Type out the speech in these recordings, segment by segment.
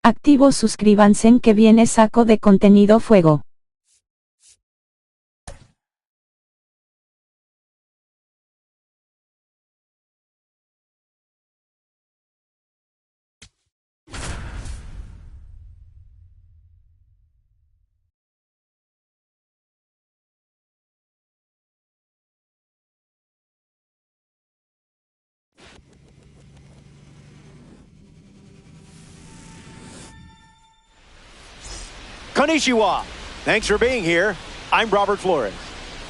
Activos, suscríbanse en que viene saco de contenido fuego. Konnichiwa. Thanks for being here. I'm Robert Flores.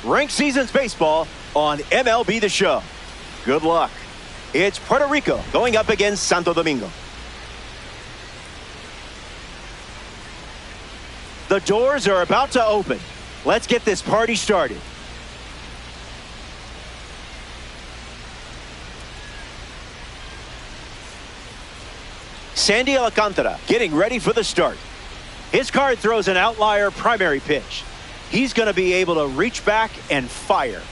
Ranked Seasons Baseball on MLB The Show. Good luck. It's Puerto Rico going up against Santo Domingo. The doors are about to open. Let's get this party started. Sandy Alcantara getting ready for the start. His card throws an outlier primary pitch. He's going to be able to reach back and fire.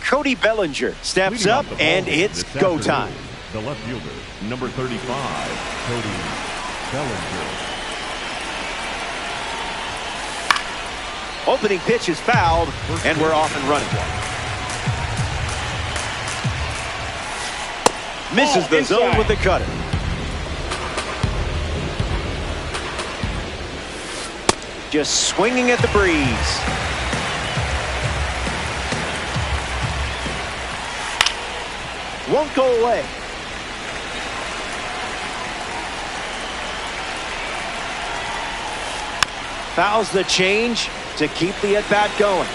Cody Bellinger steps up, and it's go time. The left fielder, number 35, Cody Bellinger. Opening pitch is fouled, and we're off and running. Misses the zone with the cutter. Just swinging at the breeze. Won't go away. Fouls the change to keep the at-bat going.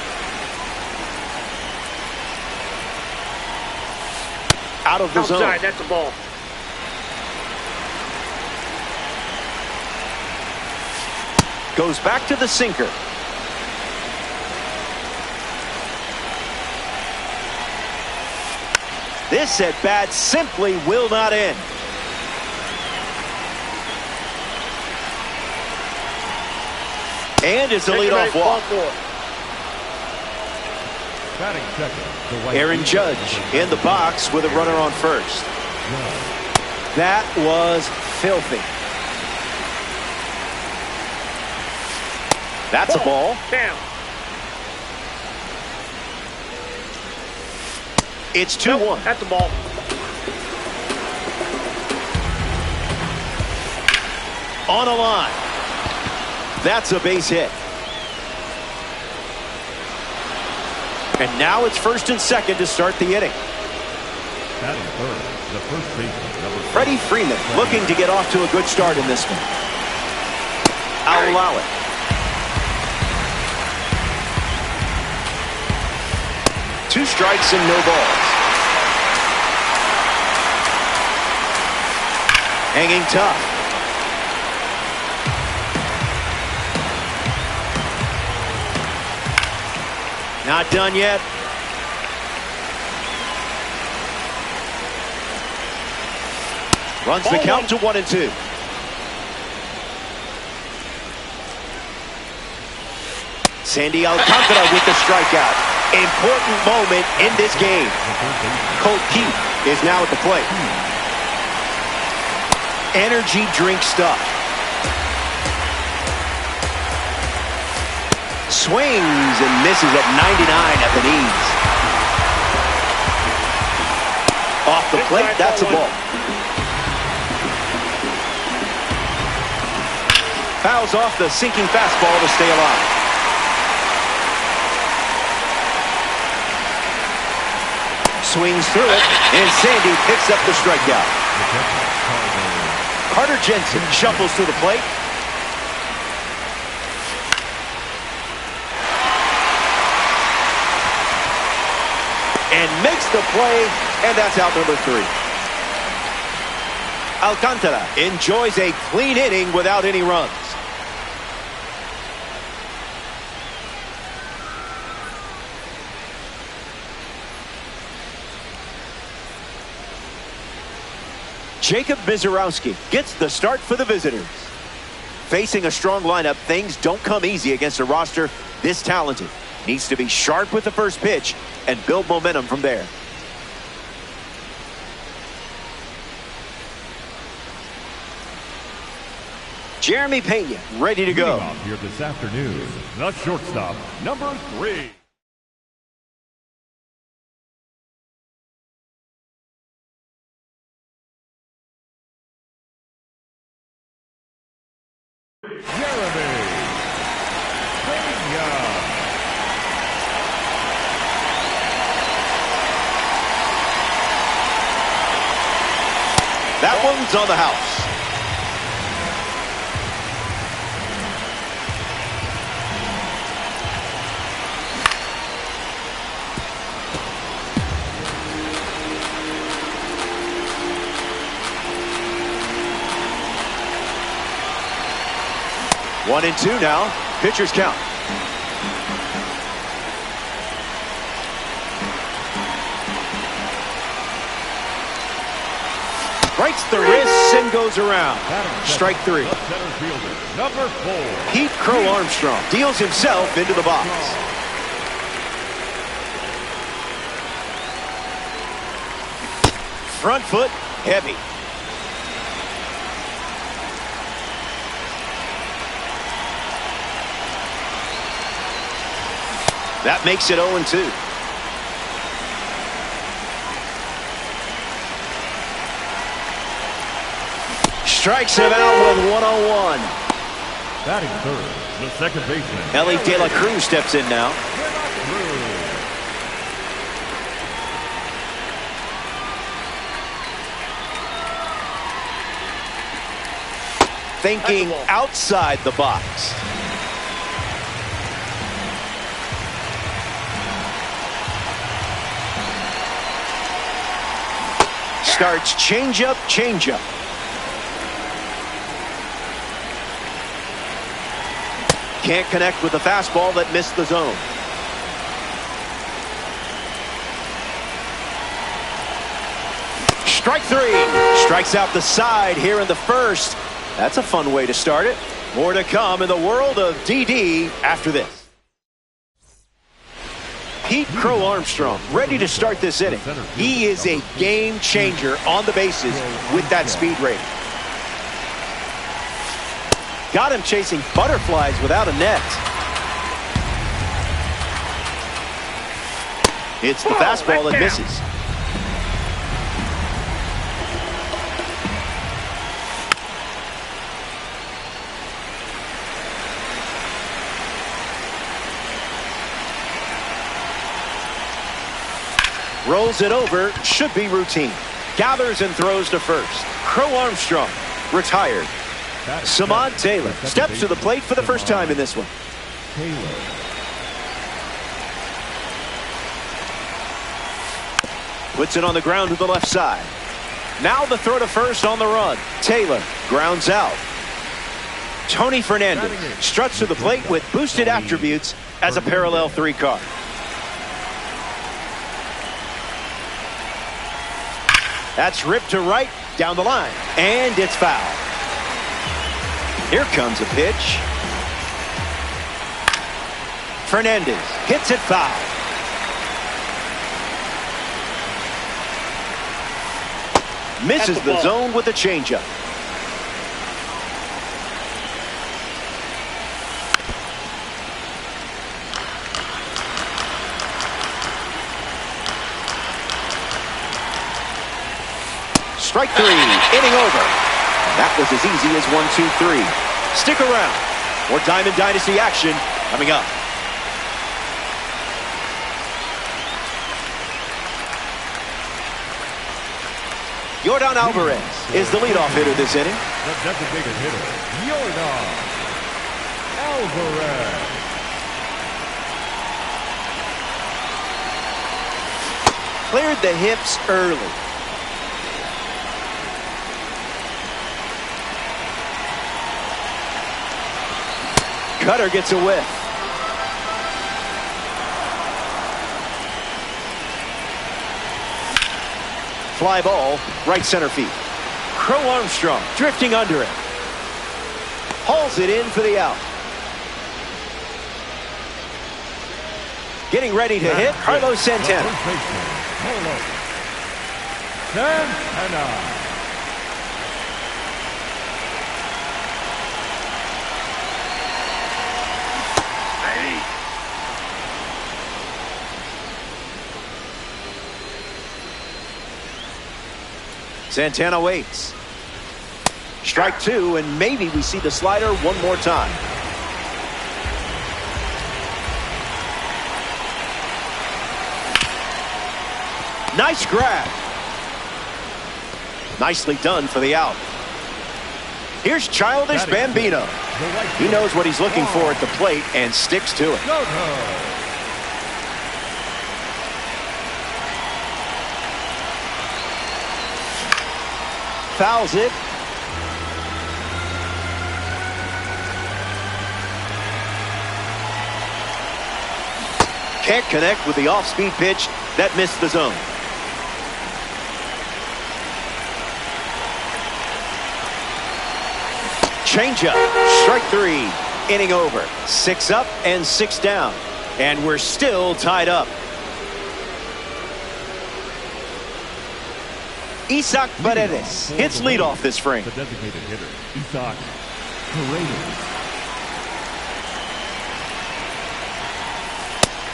Out of the zone. Outside, that's a ball. Goes back to the sinker. This at-bat simply will not end. And it's a leadoff walk. Aaron Judge in the box with a runner on first. That was filthy. That's a ball. Down. It's 2-1. That's a ball. On a line. That's a base hit. And now it's first and second to start the inning. Batting third, the first baseman, number Freddie Freeman looking to get off to a good start in this one. I'll allow it. Two strikes and no balls. Hanging tough. Not done yet. Runs the count to 1-2. Sandy Alcantara with the strikeout. Important moment in this game. Colt Keith is now at the plate. Energy drink stuff. Swings and misses at 99 at the knees. Off the plate, that's a ball. Fouls off the sinking fastball to stay alive. Swings through it, and Sandy picks up the strikeout. Carter Jensen shuffles to the plate. And makes the play, and that's out number 3. Alcantara enjoys a clean inning without any runs. Jacob Mizorowski gets the start for the visitors. Facing a strong lineup, things don't come easy against a roster this talented. Needs to be sharp with the first pitch and build momentum from there. Jeremy Pena ready to go. Here this afternoon, the shortstop, number 3. That one's on the house. One and two now. Pitcher's count. Breaks the wrists and goes around. Strike 3. Number 4. Pete Crow Armstrong deals himself into the box. Front foot heavy. That makes it 0-2. Strikes him out with 1-0-1. Batting third, the second baseman. Ellie De La Cruz steps in now. Thinking outside the box. Starts changeup, changeup. Can't connect with the fastball that missed the zone. Strike three. Strikes out the side here in the first. That's a fun way to start it. More to come in the world of DD after this. Pete Crow Armstrong ready to start this inning. He is a game changer on the bases with that speed rating. Got him chasing butterflies without a net. It's the fastball that misses. Rolls it over, should be routine. Gathers and throws to first. Crow Armstrong retired. Samad Taylor steps to the plate for the first time in this one. Puts it on the ground to the left side. Now the throw to first on the run. Taylor grounds out. Tony Fernandez struts to the plate with boosted attributes as a parallel 3 car. That's ripped to right, down the line, and it's foul. Here comes a pitch. Fernandez hits it foul. Misses the zone with a changeup. Strike three, inning over. That was as easy as 1, 2, 3. Stick around. More Diamond Dynasty action coming up. Yordan Alvarez is the leadoff hitter this inning. The designated hitter, Yordan Alvarez. Cleared the hips early. Cutter gets a whiff. Fly ball, right center field. Crow Armstrong drifting under it. Hauls it in for the out. Getting ready to hit, Carlos Santana. Santana. Santana waits. Strike two, and maybe we see the slider one more time. Nice grab. Nicely done for the out. Here's Childish Bambino. He knows what he's looking for at the plate and sticks to it. Fouls it. Can't connect with the off-speed pitch that missed the zone. Changeup, strike three, inning over. 6 up and 6 down, and we're still tied up. Isaac Paredes hits leadoff this frame. The designated hitter, Isaac Paredes.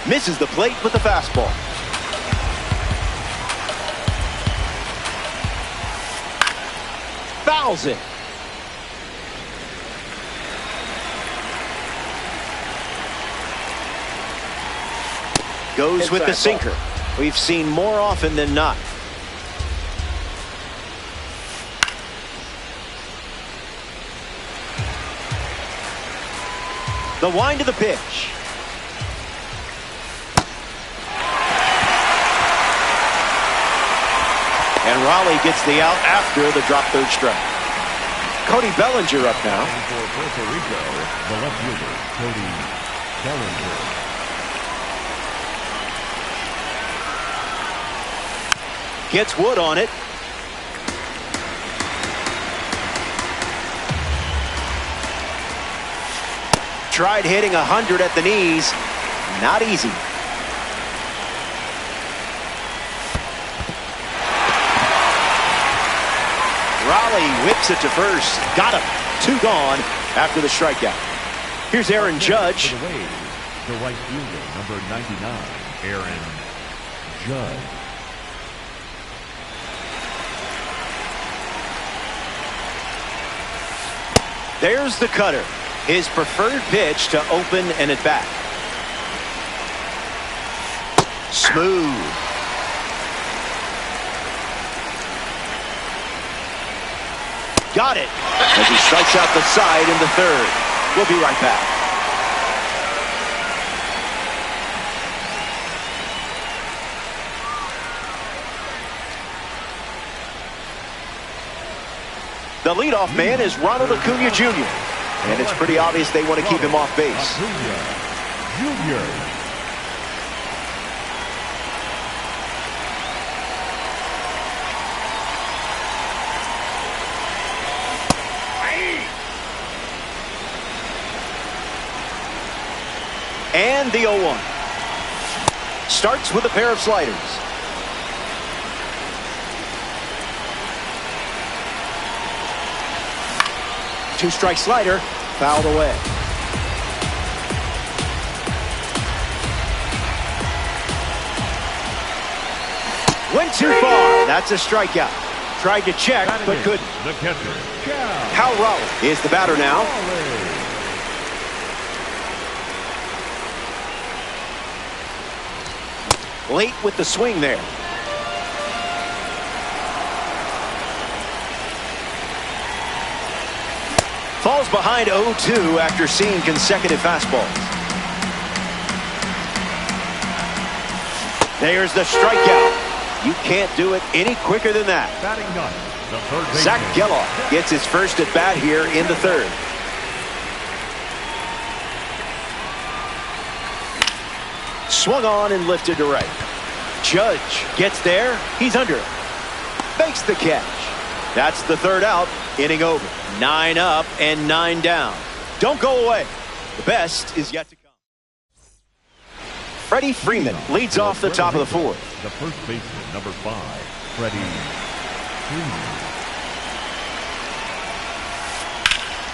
Misses the plate with the fastball. Fouls it. Goes with the sinker. We've seen more often than not. The wind of the pitch. And Raleigh gets the out after the drop third strike. Cody Bellinger up now. For Puerto Rico, the left fielder, Cody Bellinger. Gets Wood on it. Tried hitting 100 at the knees. Not easy. Raleigh whips it to first. Got him. 2 gone after the strikeout. Here's Aaron Judge. For the Rays, the right fielder, number 99, Aaron Judge. There's the cutter. His preferred pitch to open an at-bat. Smooth. Got it as he strikes out the side in the third. We'll be right back. The leadoff man is Ronald Acuna Jr. And it's pretty obvious they want to keep him off base. Acuna Jr. And the 0-1. Starts with a pair of sliders. Two-strike slider, fouled away. Went too far. That's a strikeout. Tried to check, but couldn't. The catcher, Cal Raleigh is the batter now. Late with the swing there. Falls behind 0-2 after seeing consecutive fastballs. There's the strikeout. You can't do it any quicker than that. Batting ninth, the third baseman. Zach Geloff gets his first at bat here in the third. Swung on and lifted to right. Judge gets there. He's under it. Makes the catch. That's the third out. Inning over. 9 up and 9 down. Don't go away. The best is yet to come. Freddie Freeman leads off the top of the fourth. The first baseman, number 5, Freddie Freeman.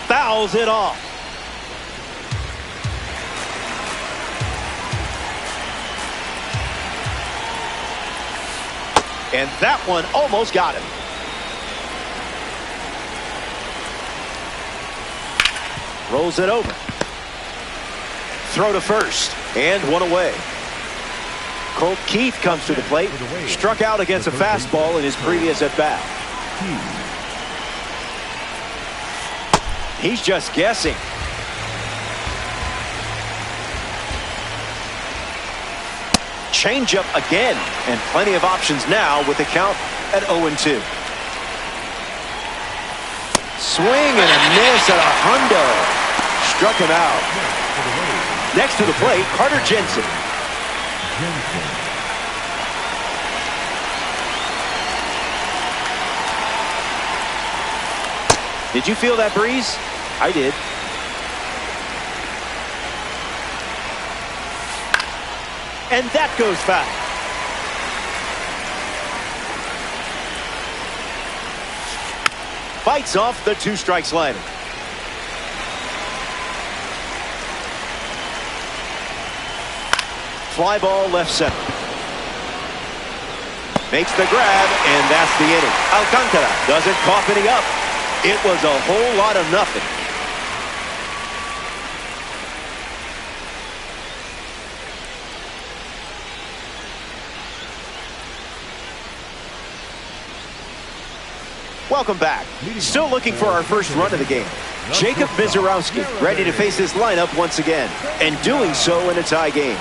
Fouls it off. And that one almost got him. Rolls it over. Throw to first. And one away. Colt Keith comes to the plate. Struck out against a fastball in his previous at-bat. He's just guessing. Changeup again. And plenty of options now with the count at 0-2. Swing and a miss at a hundo. Struck him out. Next to the plate, Carter Jensen. Did you feel that breeze? I did. And that goes foul. Fights off the 2-strike slider. Fly ball left center. Makes the grab, and that's the inning. Alcantara doesn't cough any up. It was a whole lot of nothing. Welcome back. Still looking for our first run of the game. Jacob Mizorowski ready to face his lineup once again, and doing so in a tie game.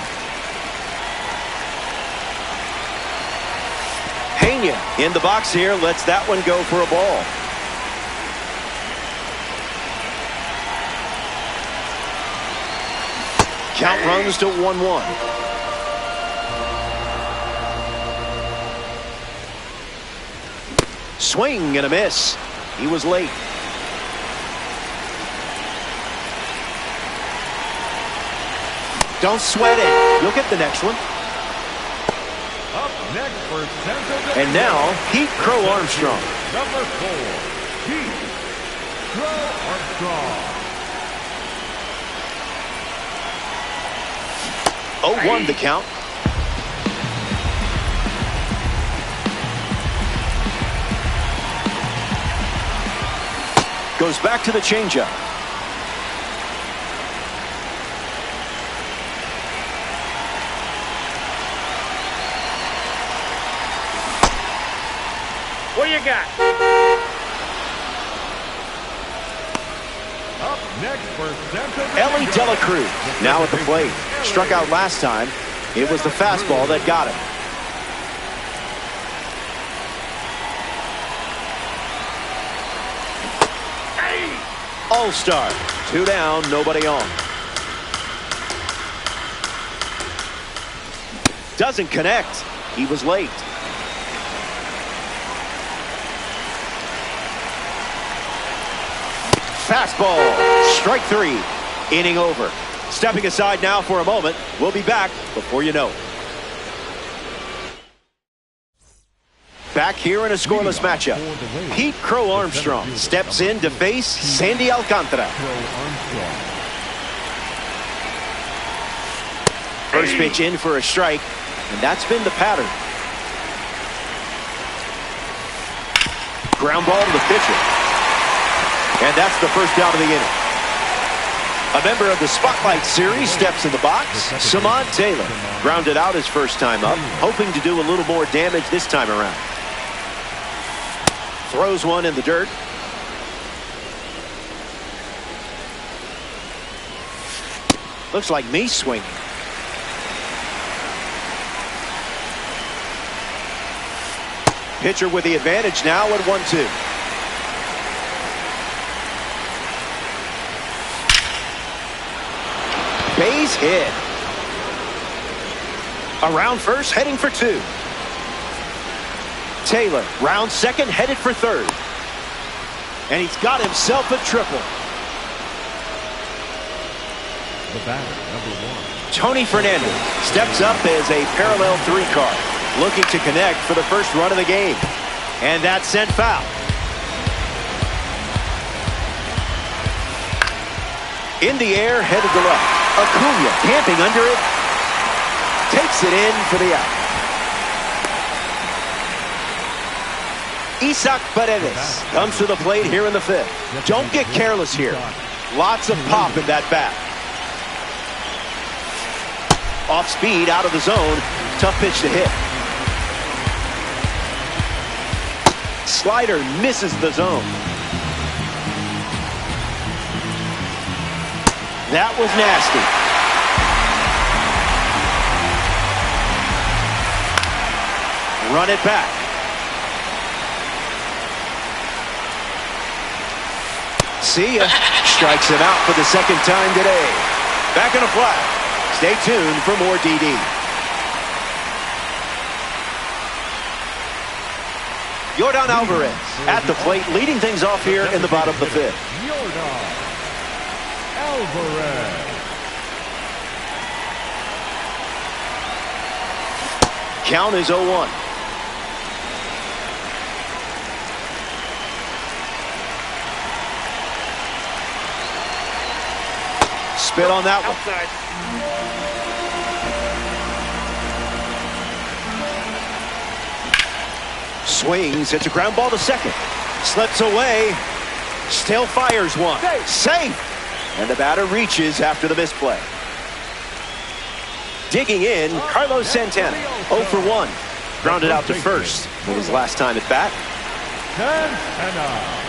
Pena in the box here, lets that one go for a ball. Count runs to 1-1. Swing and a miss. He was late. Don't sweat it. You'll get the next one. Up next for Central. And now, Pete Crow Armstrong. Number 4, Pete Crow Armstrong. 0-1 the count. Goes back to the changeup. What do you got? Up next for Central. Ellie Dela Cruz now at the plate. Struck out last time. It was the fastball that got him. All-star. 2 down, nobody on. Doesn't connect. He was late. Fastball. Strike 3. Inning over. Stepping aside now for a moment. We'll be back before you know it. Back here in a scoreless matchup. Pete Crow Armstrong steps in to face Sandy Alcantara. First pitch in for a strike, and that's been the pattern. Ground ball to the pitcher. And that's the first out of the inning. A member of the Spotlight Series steps in the box. Samad Taylor grounded out his first time up, hoping to do a little more damage this time around. Throws one in the dirt. Looks like me swinging. Pitcher with the advantage now at 1-2. Base hit. Around first, heading for 2. Taylor, round second, headed for third. And he's got himself a triple. The batter, number 1. Tony Fernandez steps up as a parallel 3 card, looking to connect for the first run of the game. And that's sent foul. In the air, headed to left. Acuna camping under it. Takes it in for the out. Isaac Paredes comes to the plate here in the 5th. Don't get careless here. Lots of pop in that bat. Off speed, out of the zone. Tough pitch to hit. Slider misses the zone. That was nasty. Run it back. See ya. Strikes him out for the second time today. Back in a flat. Stay tuned for more DD. Yordan Alvarez at the plate, leading things off here in the bottom of the 5th. Yordan Alvarez. Count is 0-1. Spit on that one. Outside. Swings, it's a ground ball to second. Slips away, still fires one. Safe! And the batter reaches after the misplay. Digging in, Carlos Santana, 0 for 1. Grounded out to first in his last time at bat. Santana.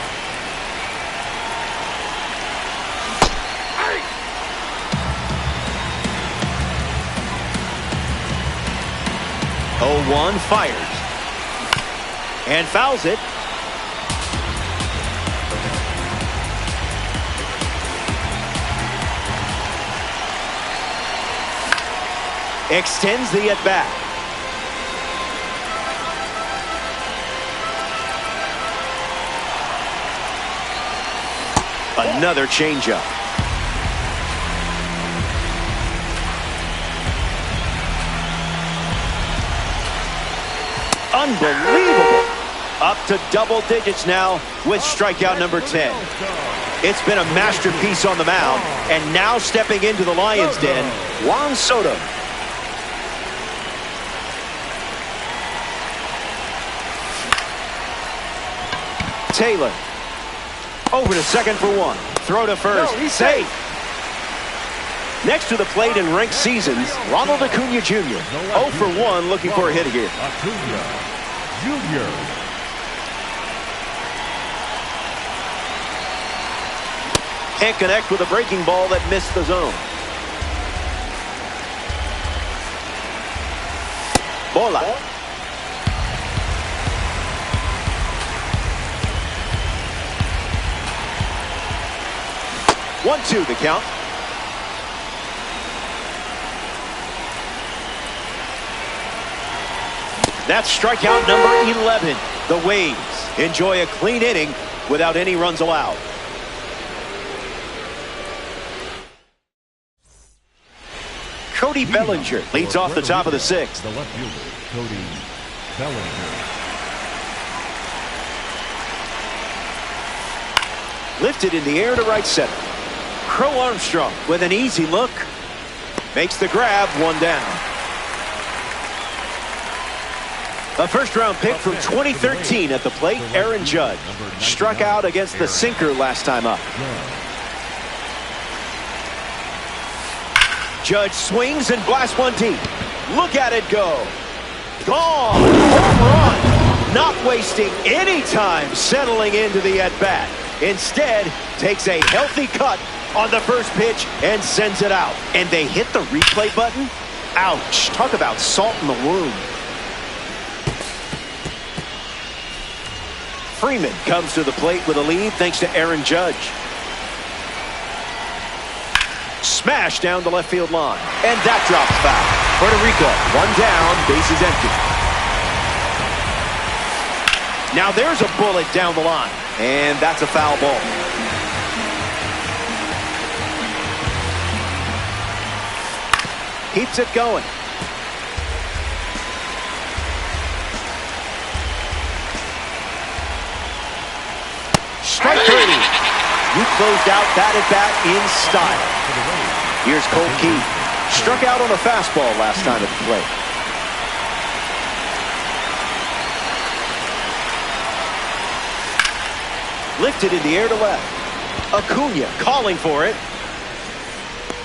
0-1, fires. And fouls it. Extends the at-bat. Another changeup. Unbelievable. Up to double digits now with strikeout number 10. It's been a masterpiece on the mound, and now stepping into the Lions' den, Juan Soto. Taylor. Over to second for 1. Throw to first. He's safe. Next to the plate in ranked seasons, Ronald Acuna Jr. 0 for 1, looking for a hit here. Acuna Jr. Can't connect with a breaking ball that missed the zone. Bola. One, two, the count. That's strikeout number 11. The Waves enjoy a clean inning without any runs allowed. Cody Bellinger leads off the top of the 6th. The left fielder, Cody Bellinger. Lifted in the air to right center. Crow Armstrong with an easy look. Makes the grab, 1 down. A first-round pick from 2013 at the plate, Aaron Judge. Struck out against the sinker last time up. Judge swings and blasts one deep. Look at it go. Gone. Home run. Not wasting any time settling into the at-bat. Instead, takes a healthy cut on the first pitch and sends it out. And they hit the replay button? Ouch. Talk about salt in the wound. Freeman comes to the plate with a lead thanks to Aaron Judge. Smash down the left field line. And that drops foul. Puerto Rico, 1 down, bases empty. Now there's a bullet down the line. And that's a foul ball. Keeps it going. Strike 3. You closed out that at bat in style. Here's Colt Keith. Struck out on a fastball last time at the plate. Lifted in the air to left. Acuna calling for it.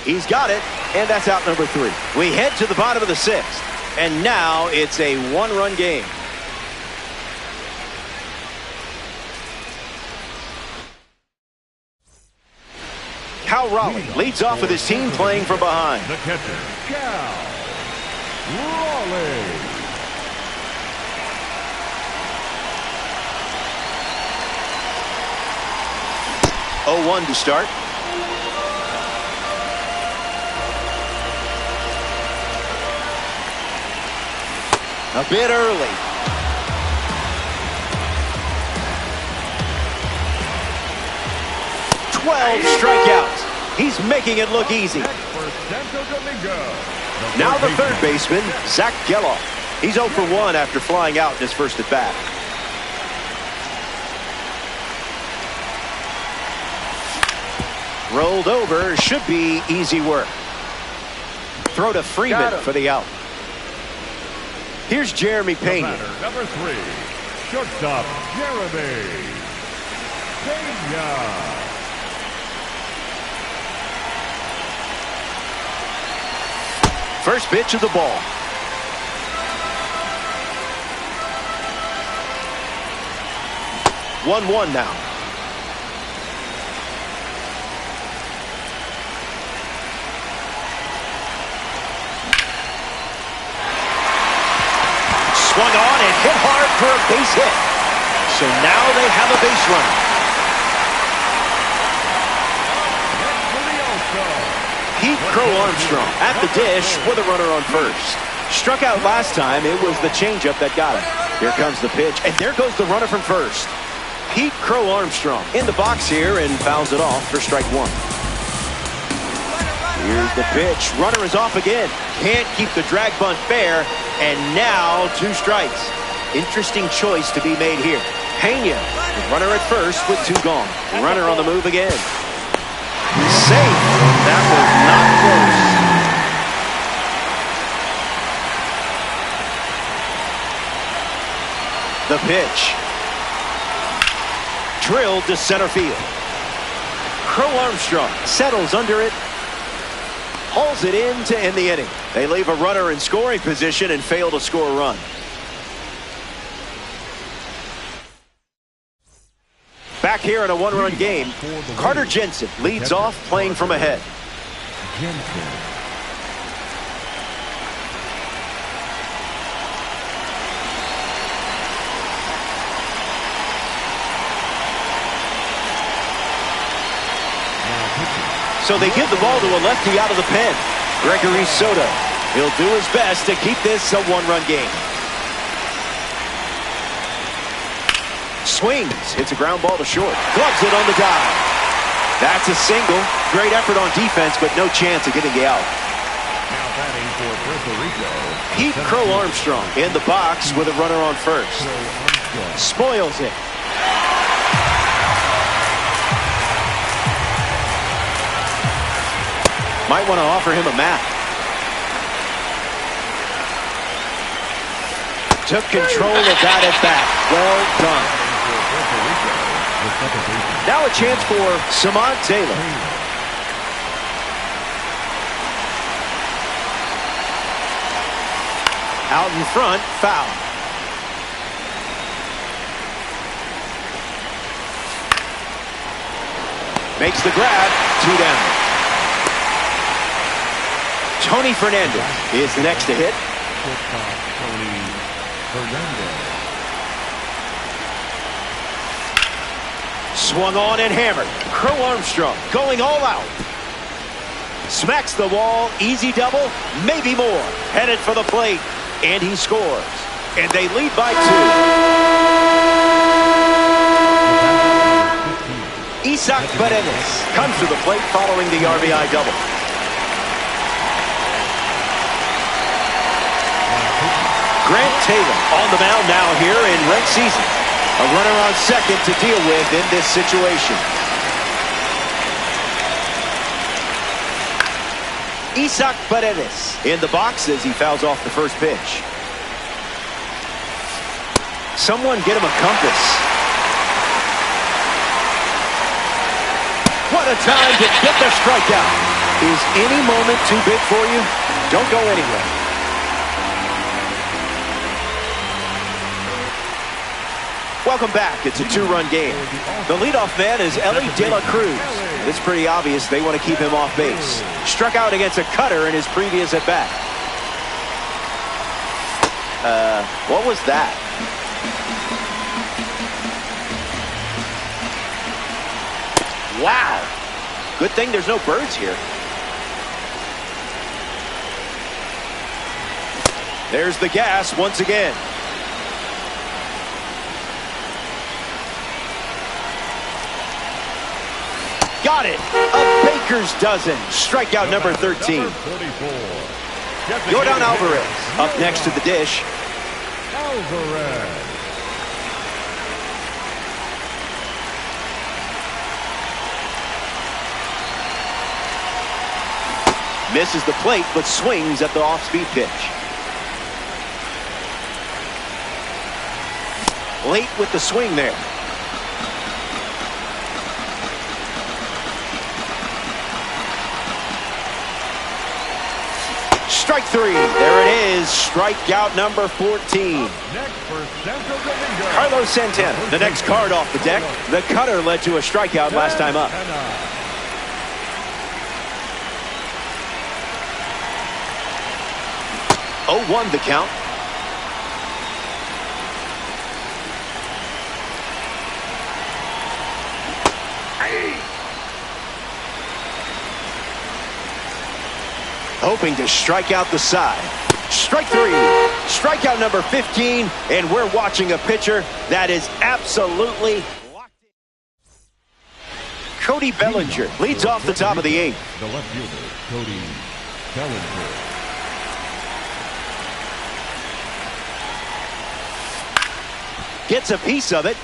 He's got it, and that's out number 3. We head to the bottom of the 6th, and now it's a 1-run game. Cal Raleigh leads off with his team playing from behind. The catcher, Cal Raleigh. Oh, 1 to start. A bit early. Strikeouts. He's making it look easy. Now the third baseman, Zach Geloff. He's 0 for 1 after flying out in his first at bat. Rolled over, should be easy work. Throw to Freeman for the out. Here's Jeremy Pena. Number 3, shortstop, Jeremy Pena. First pitch of the ball. One now. Swung on and hit hard for a base hit. So now they have a base runner. Pete Crow Armstrong at the dish with a runner on first. Struck out last time. It was the changeup that got him. Here comes the pitch, and there goes the runner from first. Pete Crow Armstrong in the box here and fouls it off for strike one. Here's the pitch. Runner is off again. Can't keep the drag bunt fair. And now 2 strikes. Interesting choice to be made here. Pena, runner at first with 2 gone. Runner on the move again. Safe. That was not close. The pitch. Drilled to center field. Crow Armstrong settles under it. Hauls it in to end the inning. They leave a runner in scoring position and fail to score a run. Back here in a 1-run game, Carter Jensen leads off playing from ahead. So they give the ball to a lefty out of the pen. Gregory Soto. He'll do his best to keep this a 1-run game. Swings. Hits a ground ball to short. Gloves it on the dive. That's a single. Great effort on defense, but no chance of getting the out. Now batting for Puerto Rico. Pete Crow Armstrong in the box with a runner on first. Spoils it. Might want to offer him a map. Took control of that at bat. Well done. Now a chance for Samad Taylor. Out in front, foul. Makes the grab, 2 down. Tony Fernandez is the next to hit. Swung on and hammered. Crow Armstrong going all out. Smacks the wall. Easy double. Maybe more. Headed for the plate. And he scores. And they lead by 2. Isaac Paredes comes to the plate following the RBI double. Grant Taylor on the mound now here in ranked season. A runner on second to deal with in this situation. Isaac Paredes in the box as he fouls off the first pitch. Someone get him a compass. What a time to get the strikeout. Is any moment too big for you? Don't go anywhere. Welcome back. It's a 2-run game. The leadoff man is Ellie De La Cruz. It's pretty obvious they want to keep him off base. Struck out against a cutter in his previous at-bat. What was that? Wow. Good thing there's no birds here. There's the gas once again. Got it. A baker's dozen. Strikeout number 13. Yordan Alvarez up next to the dish. Alvarez. Misses the plate, but swings at the off-speed pitch. late with the swing there. Strike three. There it is. Strikeout number 14. Carlos Santana, the next card off the deck. The cutter led to a strikeout last time up. 0-1 the count. Hoping to strike out the side. Strike three. Strikeout number 15, and we're watching a pitcher that is absolutely locked in. Cody Bellinger leads off the top of the 8th. The left fielder, Cody Bellinger. Gets a piece of it.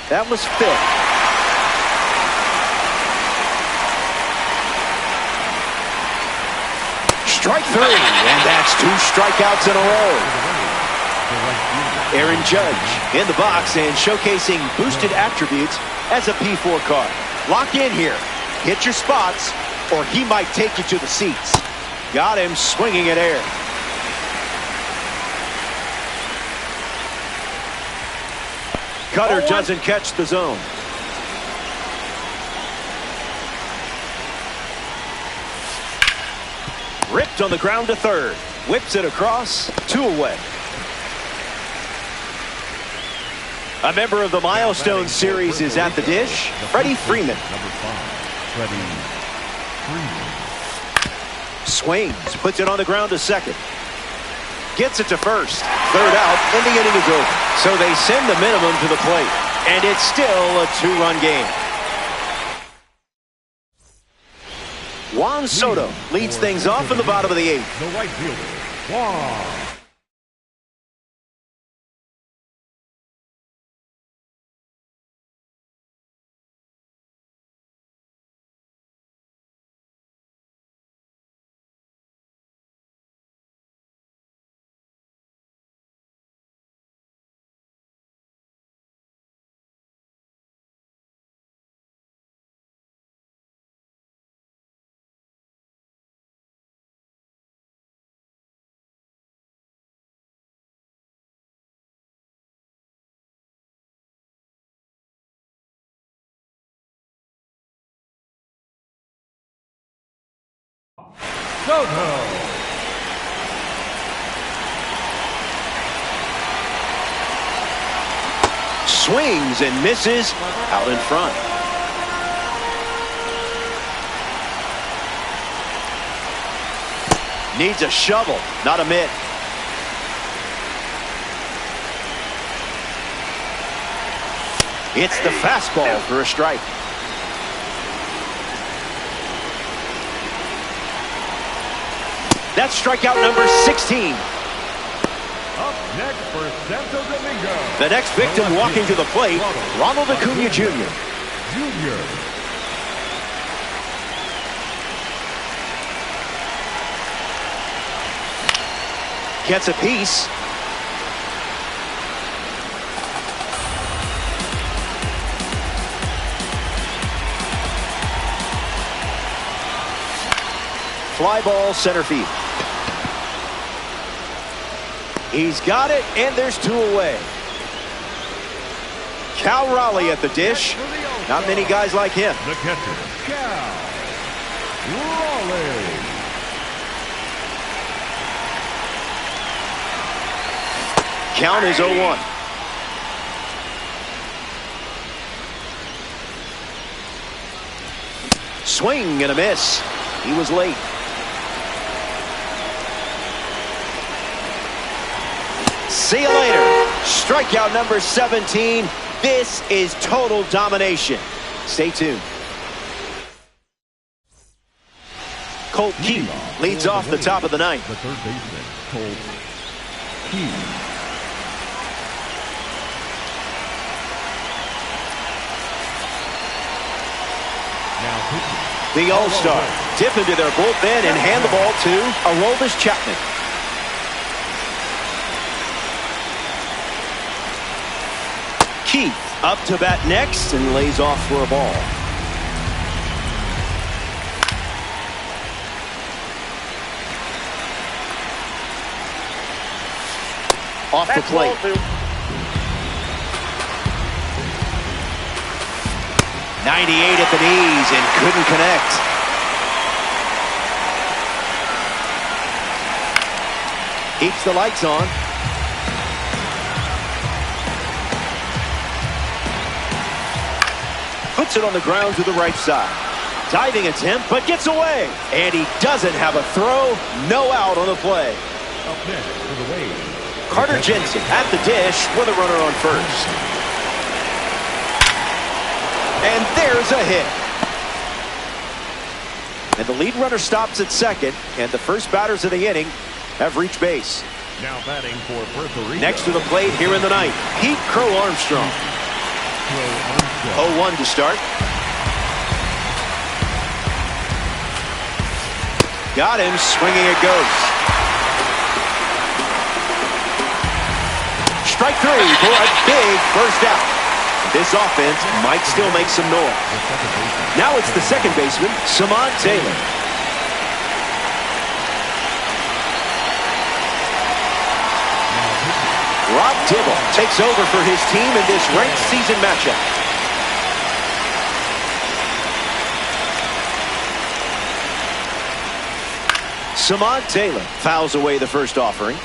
That was 5th. Strike three, and that's 2 strikeouts in a row. Aaron Judge in the box and showcasing boosted attributes as a P4 card. Lock in here. Hit your spots, or he might take you to the seats. Got him swinging at air. Cutter doesn't catch the zone. Ripped on the ground to third. Whips it across. 2 away. A member of the Milestone Series is at the dish. Freddie Freeman. Number 5, Freddie Freeman. Swings. Puts it on the ground to second. Gets it to first. 3rd out, and the inning is over. So they send the minimum to the plate, and it's still a 2-run game. Juan Soto leads things off in the bottom of the 8th. The right fielder, Juan. Soto. Swings and misses out in front. Needs a shovel, not a mitt. It's the fastball for a strike. That's strikeout number 16. Up next for Santo Domingo. The next victim walking to the plate, Ronald Acuna Jr. Junior. Gets a piece. Fly ball center field. He's got it, and there's 2 away. Cal Raleigh at the dish. Not many guys like him. The catcher, Cal Raleigh. Count is 0-1. Swing and a miss. He was late. See you later. Strikeout number 17. This is total domination. Stay tuned. Colt Key leads off the top of the 9th. The third baseman, Colt Key. Now pitching. The All-Star, dip into their bullpen and hand the ball to Aroldis Chapman. Keith up to bat next and lays off for a ball. Off the plate. .98 at the knees and couldn't connect. Keeps the lights on. Puts it on the ground to the right side. Diving attempt, but gets away. And he doesn't have a throw. No out on the play. Up next for the Wave, Carter Jensen at the dish with a runner on first. And there's a hit. And the lead runner stops at second, and the first batters of the inning have reached base. now batting for Puerto Rico. Next to the plate here in the ninth, Pete Crow Armstrong. 0-1 to start. Got him, swinging it goes. Strike three for a big first out. This offense might still make some noise. Now it's the second baseman, Samad Taylor. Rob Dibble takes over for his team in this ranked season matchup. Samad Taylor fouls away the first offering.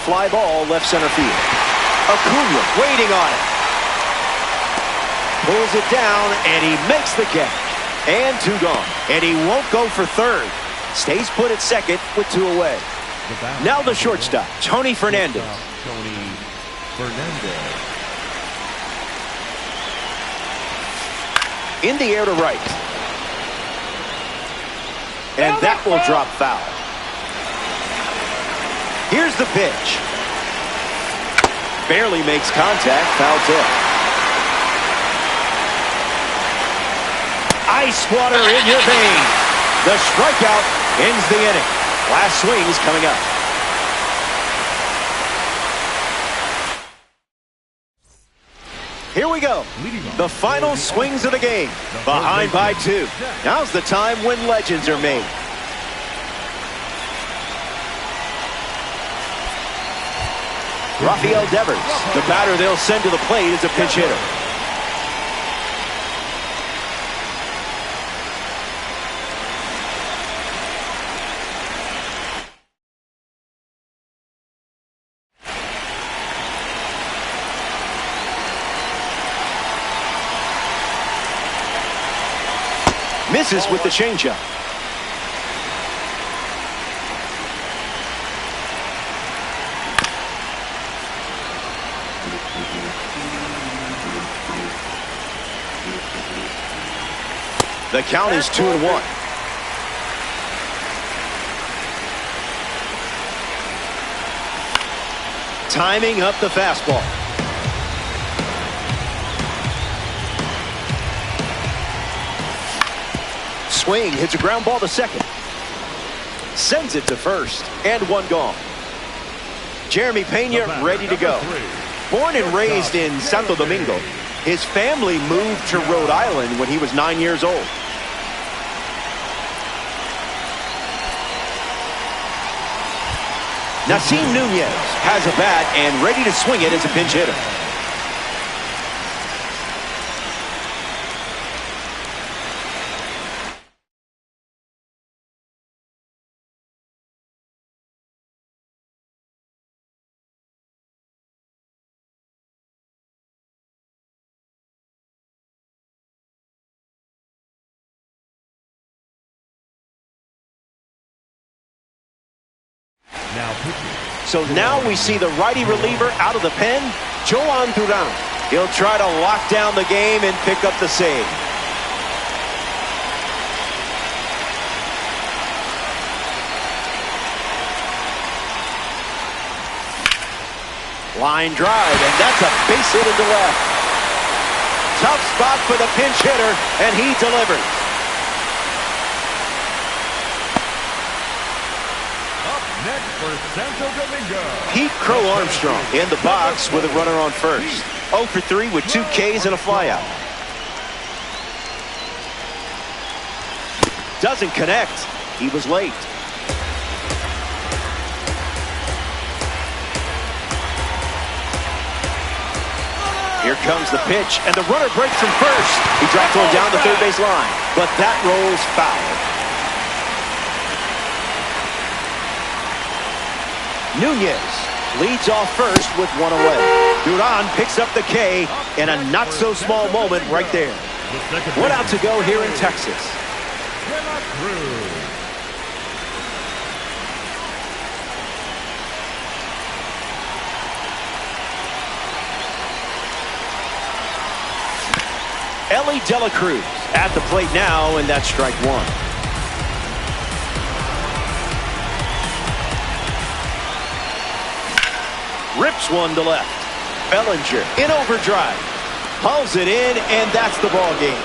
Fly ball left center field. Acuna waiting on it. Pulls it down and he makes the catch. And two gone. And he won't go for third. Stays put at second with two away. Now the shortstop, Tony Fernandez. Tony Fernandez. In the air to right. And that will drop foul. Here's the pitch. Barely makes contact, foul tip. Ice water in your veins. The strikeout ends the inning. Last swing is coming up. Here we go. The final swings of the game. Behind by two. Now's the time when legends are made. Rafael Devers, the batter they'll send to the plate, is a pinch hitter. Misses with the changeup. The count is 2-1. Timing up the fastball. Swing, hits a ground ball to second. Sends it to first, and one gone. Jeremy Pena ready to go. Born and raised in Santo Domingo, his family moved to Rhode Island when he was 9 years old. Nasim Nunez has a bat and ready to swing it as a pinch hitter. So now we see the righty reliever out of the pen, Joan Duran. He'll try to lock down the game and pick up the save. Line drive, and that's a base hit into left. Tough spot for the pinch hitter, and he delivers. Up next for Santo Domingo, Pete Crow Armstrong in the box with a runner on first. 0 for 3 with 2 Ks and a flyout. Doesn't connect. He was late. Here comes the pitch, and the runner breaks from first. He dropped one down the third base line, but that rolls foul. Nunez leads off first with one away. Duran picks up the K in a not-so-small moment right there. One out to go here in Texas. Ellie De La Cruz at the plate now, and that's strike one. Rips one to left. Bellinger in overdrive. Hauls it in, and that's the ball game.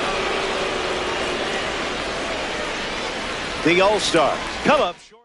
The All-Stars come up short.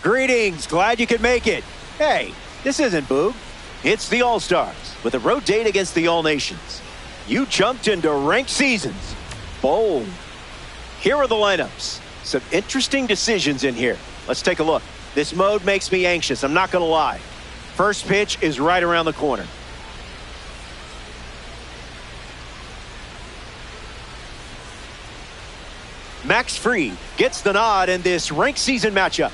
Greetings, glad you could make it. Hey, this isn't Boog. It's the All-Stars with a road date against the All-Nations. You jumped into ranked seasons. Bold. Here are the lineups. Some interesting decisions in here. Let's take a look. This mode makes me anxious, I'm not going to lie. First pitch is right around the corner. Max Fried gets the nod in this ranked season matchup.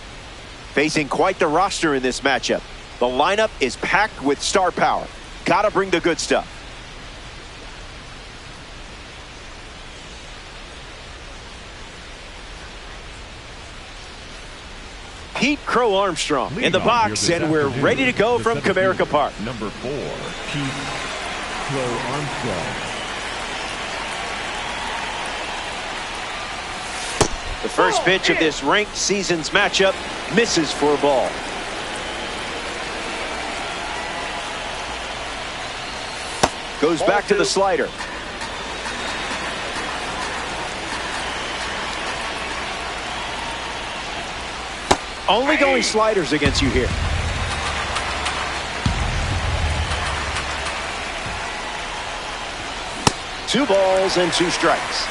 Facing quite the roster in this matchup. The lineup is packed with star power. Gotta bring the good stuff. Pete Crow Armstrong in the box, and we're ready to go from Comerica Park. Number 4, Pete Crow Armstrong. The first pitch of this ranked seasons matchup misses for a ball. Goes back to the slider. Only going sliders against you here. Two balls and two strikes.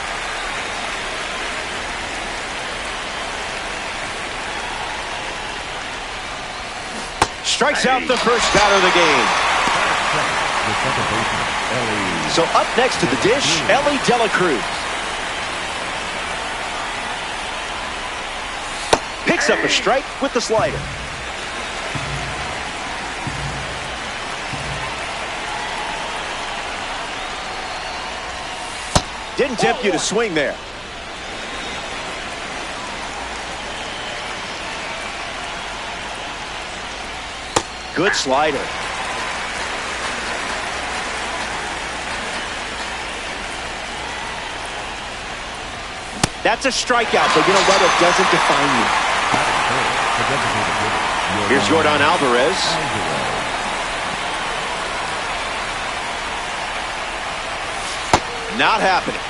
Strikes out the first batter of the game. So up next to the dish, Ellie Dela Cruz. Picks up a strike with the slider. Didn't tempt you to swing there. Good slider. That's a strikeout, but you know what? It doesn't define you. Here's Jordan Alvarez. Not happening.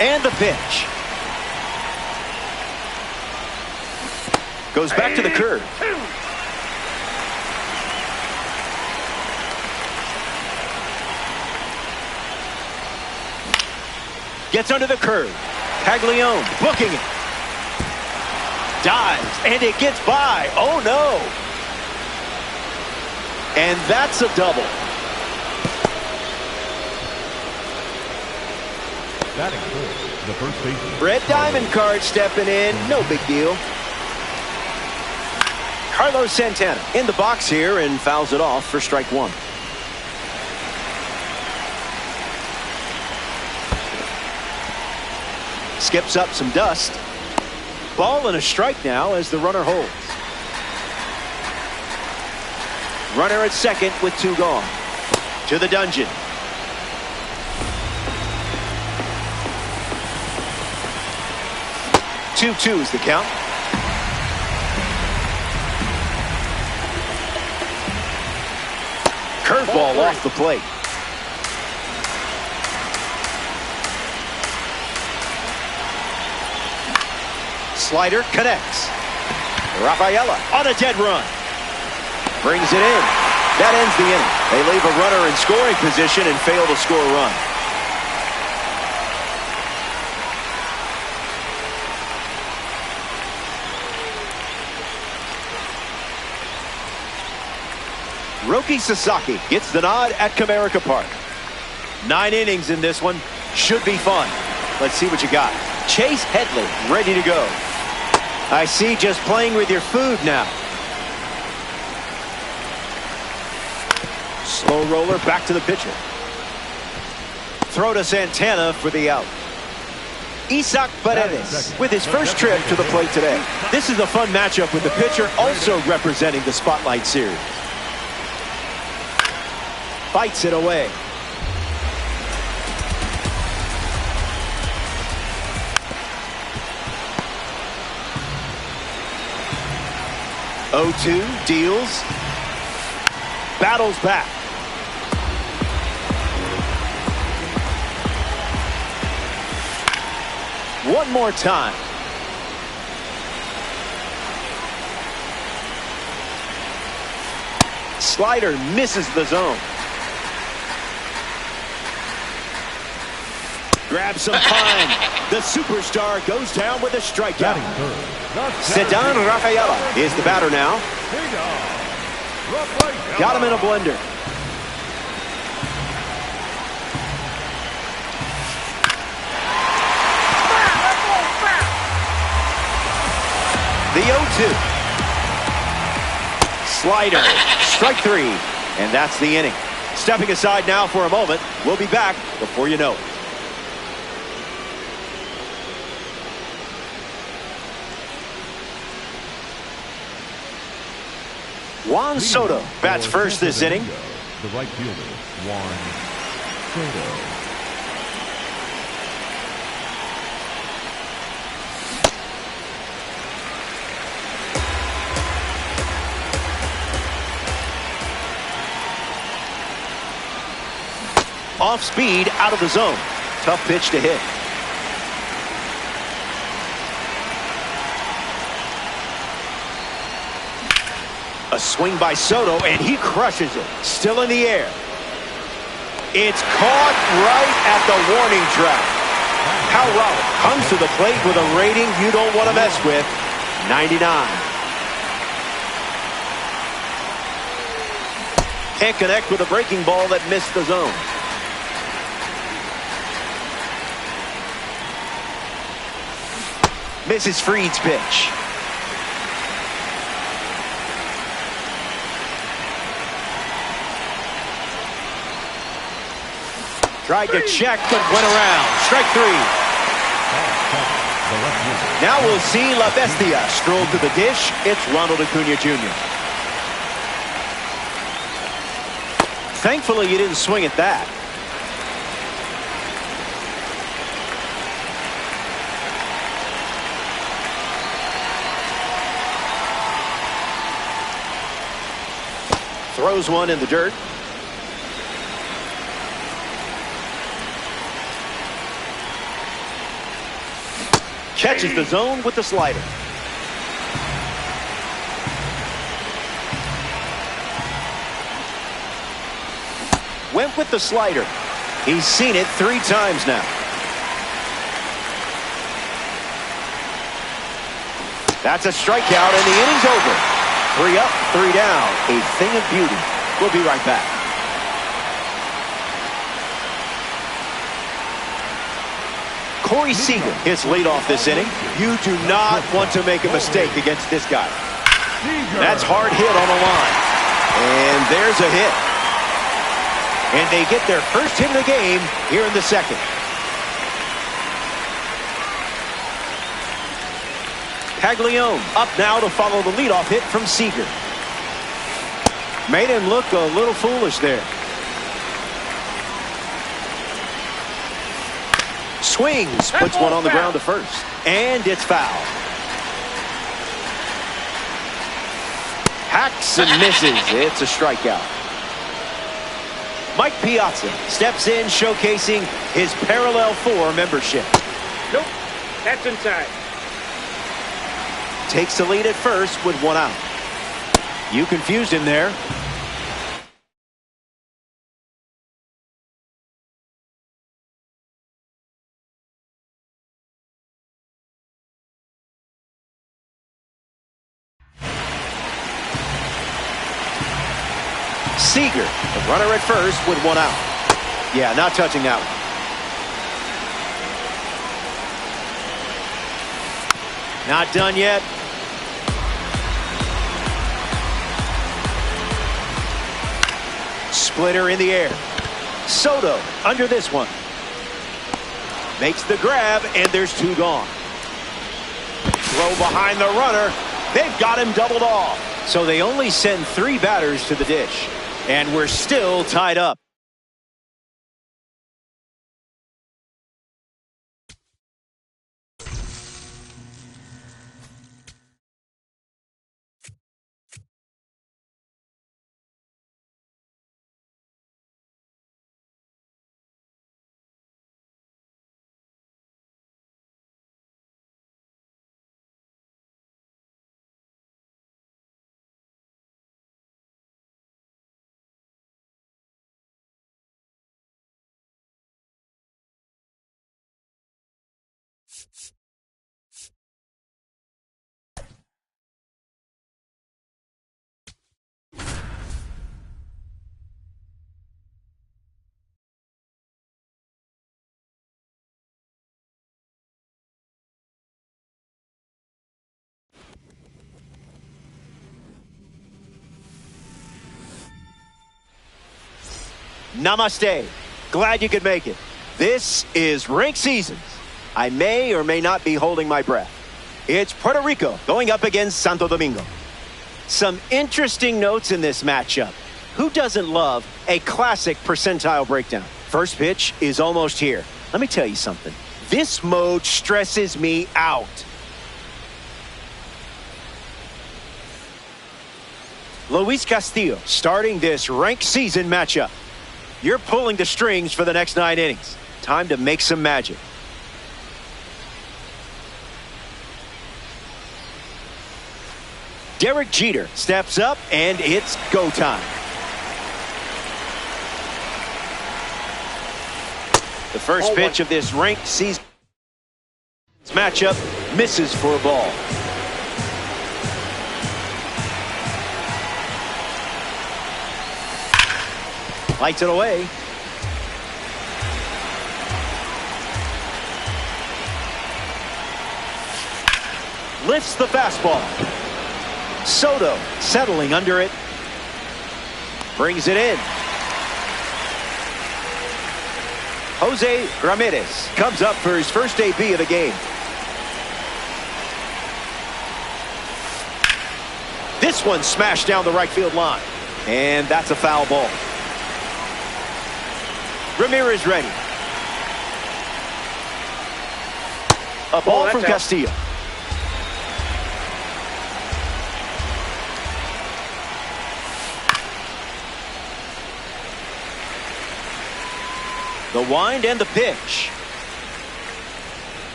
And the pitch. Goes back to the curve. Gets under the curve. Paglione booking it. Dives, and it gets by. Oh, no. And that's a double. That includes the first baseman. Red Diamond card stepping in. No big deal. Carlos Santana in the box here and fouls it off for strike one. Skips up some dust. Ball and a strike now as the runner holds. Runner at second with two gone. To the dungeon. 2-2 is the count. Curveball off the plate. Slider connects. Rafaela on a dead run. Brings it in. That ends the inning. They leave a runner in scoring position and fail to score a run. Roki Sasaki gets the nod at Comerica Park. 9 innings in this one. Should be fun. Let's see what you got. Chase Headley ready to go. I see, just playing with your food now. Slow roller back to the pitcher. Throw to Santana for the out. Isaac Paredes with his first trip to the plate today. This is a fun matchup with the pitcher also representing the Spotlight Series. Bites it away. Oh, 2 deals. battles back. One more time. Slider misses the zone. Grabs some time. The superstar goes down with a strikeout. Sedan Rafaela is the batter now. Got him in a blender. The 0-2. Slider, strike three, and that's the inning. Stepping aside now for a moment. We'll be back before you know it. Juan Soto bats first this inning. The right fielder, Juan Soto. Off speed, out of the zone. Tough pitch to hit. A swing by Soto, and he crushes it. Still in the air. It's caught right at the warning track. Hal Raleigh comes to the plate with a rating you don't want to mess with. 99. Can't connect with a breaking ball that missed the zone. Misses Fried's pitch. Tried to check, but went around. Strike three. Now we'll see La Bestia stroll to the dish. It's Ronald Acuna Jr. Thankfully, you didn't swing at that. Throws one in the dirt. Catches the zone with the slider. Went with the slider. He's seen it 3 times now. That's a strikeout, and the inning's over. 3 up, 3 down. A thing of beauty. We'll be right back. Corey Seager hits leadoff this inning. You do not want to make a mistake against this guy. That's hard hit on the line. And there's a hit. And they get their first hit of the game here in the second. Paglione up now to follow the leadoff hit from Seager. Made him look a little foolish there. Swings, puts one on the ground to first. And it's foul. Hacks and misses. It's a strikeout. Mike Piazza steps in, showcasing his Parallel 4 membership. Nope, that's inside. Takes the lead at first with 1 out. You confused him there. Seager, the runner at first with 1 out. Yeah, not touching that one. Not done yet. Splitter in the air. Soto under this one. Makes the grab, and there's 2 gone. Throw behind the runner. They've got him doubled off. So they only send 3 batters to the dish. And we're still tied up. Namaste. Glad you could make it. This is Rink Seasons. I may or may not be holding my breath. It's Puerto Rico going up against Santo Domingo. Some interesting notes in this matchup. Who doesn't love a classic percentile breakdown? First pitch is almost here. Let me tell you something. This mode stresses me out. Luis Castillo starting this ranked season matchup. You're pulling the strings for the next 9 innings. Time to make some magic. Derek Jeter steps up, and it's go time. The first pitch of this ranked season matchup misses for a ball. Lights it away. Lifts the fastball. Soto settling under it. Brings it in. Jose Ramirez comes up for his first AB of the game. This one smashed down the right field line. And that's a foul ball. Ramirez ready. A ball from Castillo. The wind and the pitch.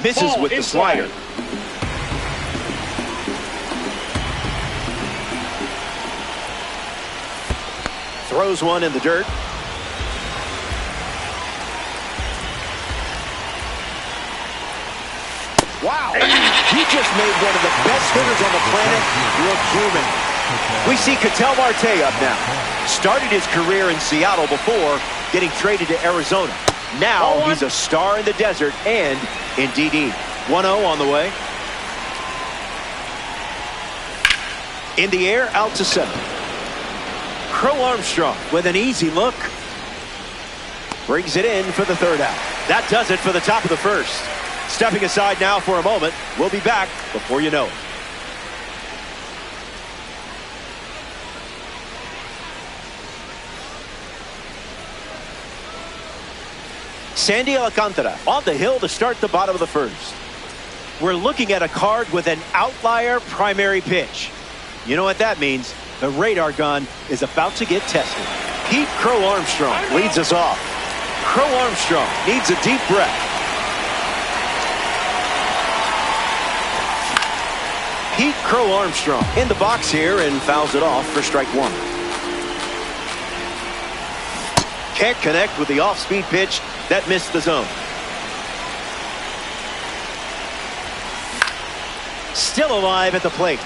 Misses with the slider. Throws one in the dirt. Wow. He just made one of the best hitters on the planet look human. We see Ketel Marte up now. Started his career in Seattle before getting traded to Arizona. Now he's a star in the desert and in DD. 1-0 on the way. In the air, out to center. Crow Armstrong with an easy look. Brings it in for the third out. That does it for the top of the first. Stepping aside now for a moment. We'll be back before you know it. Sandy Alcantara on the hill to start the bottom of the first. We're looking at a card with an outlier primary pitch. You know what that means? The radar gun is about to get tested. Pete Crow Armstrong leads us off. Crow Armstrong needs a deep breath. Pete Crow Armstrong in the box here and fouls it off for strike one. Can't connect with the off-speed pitch that missed the zone. Still alive at the plate.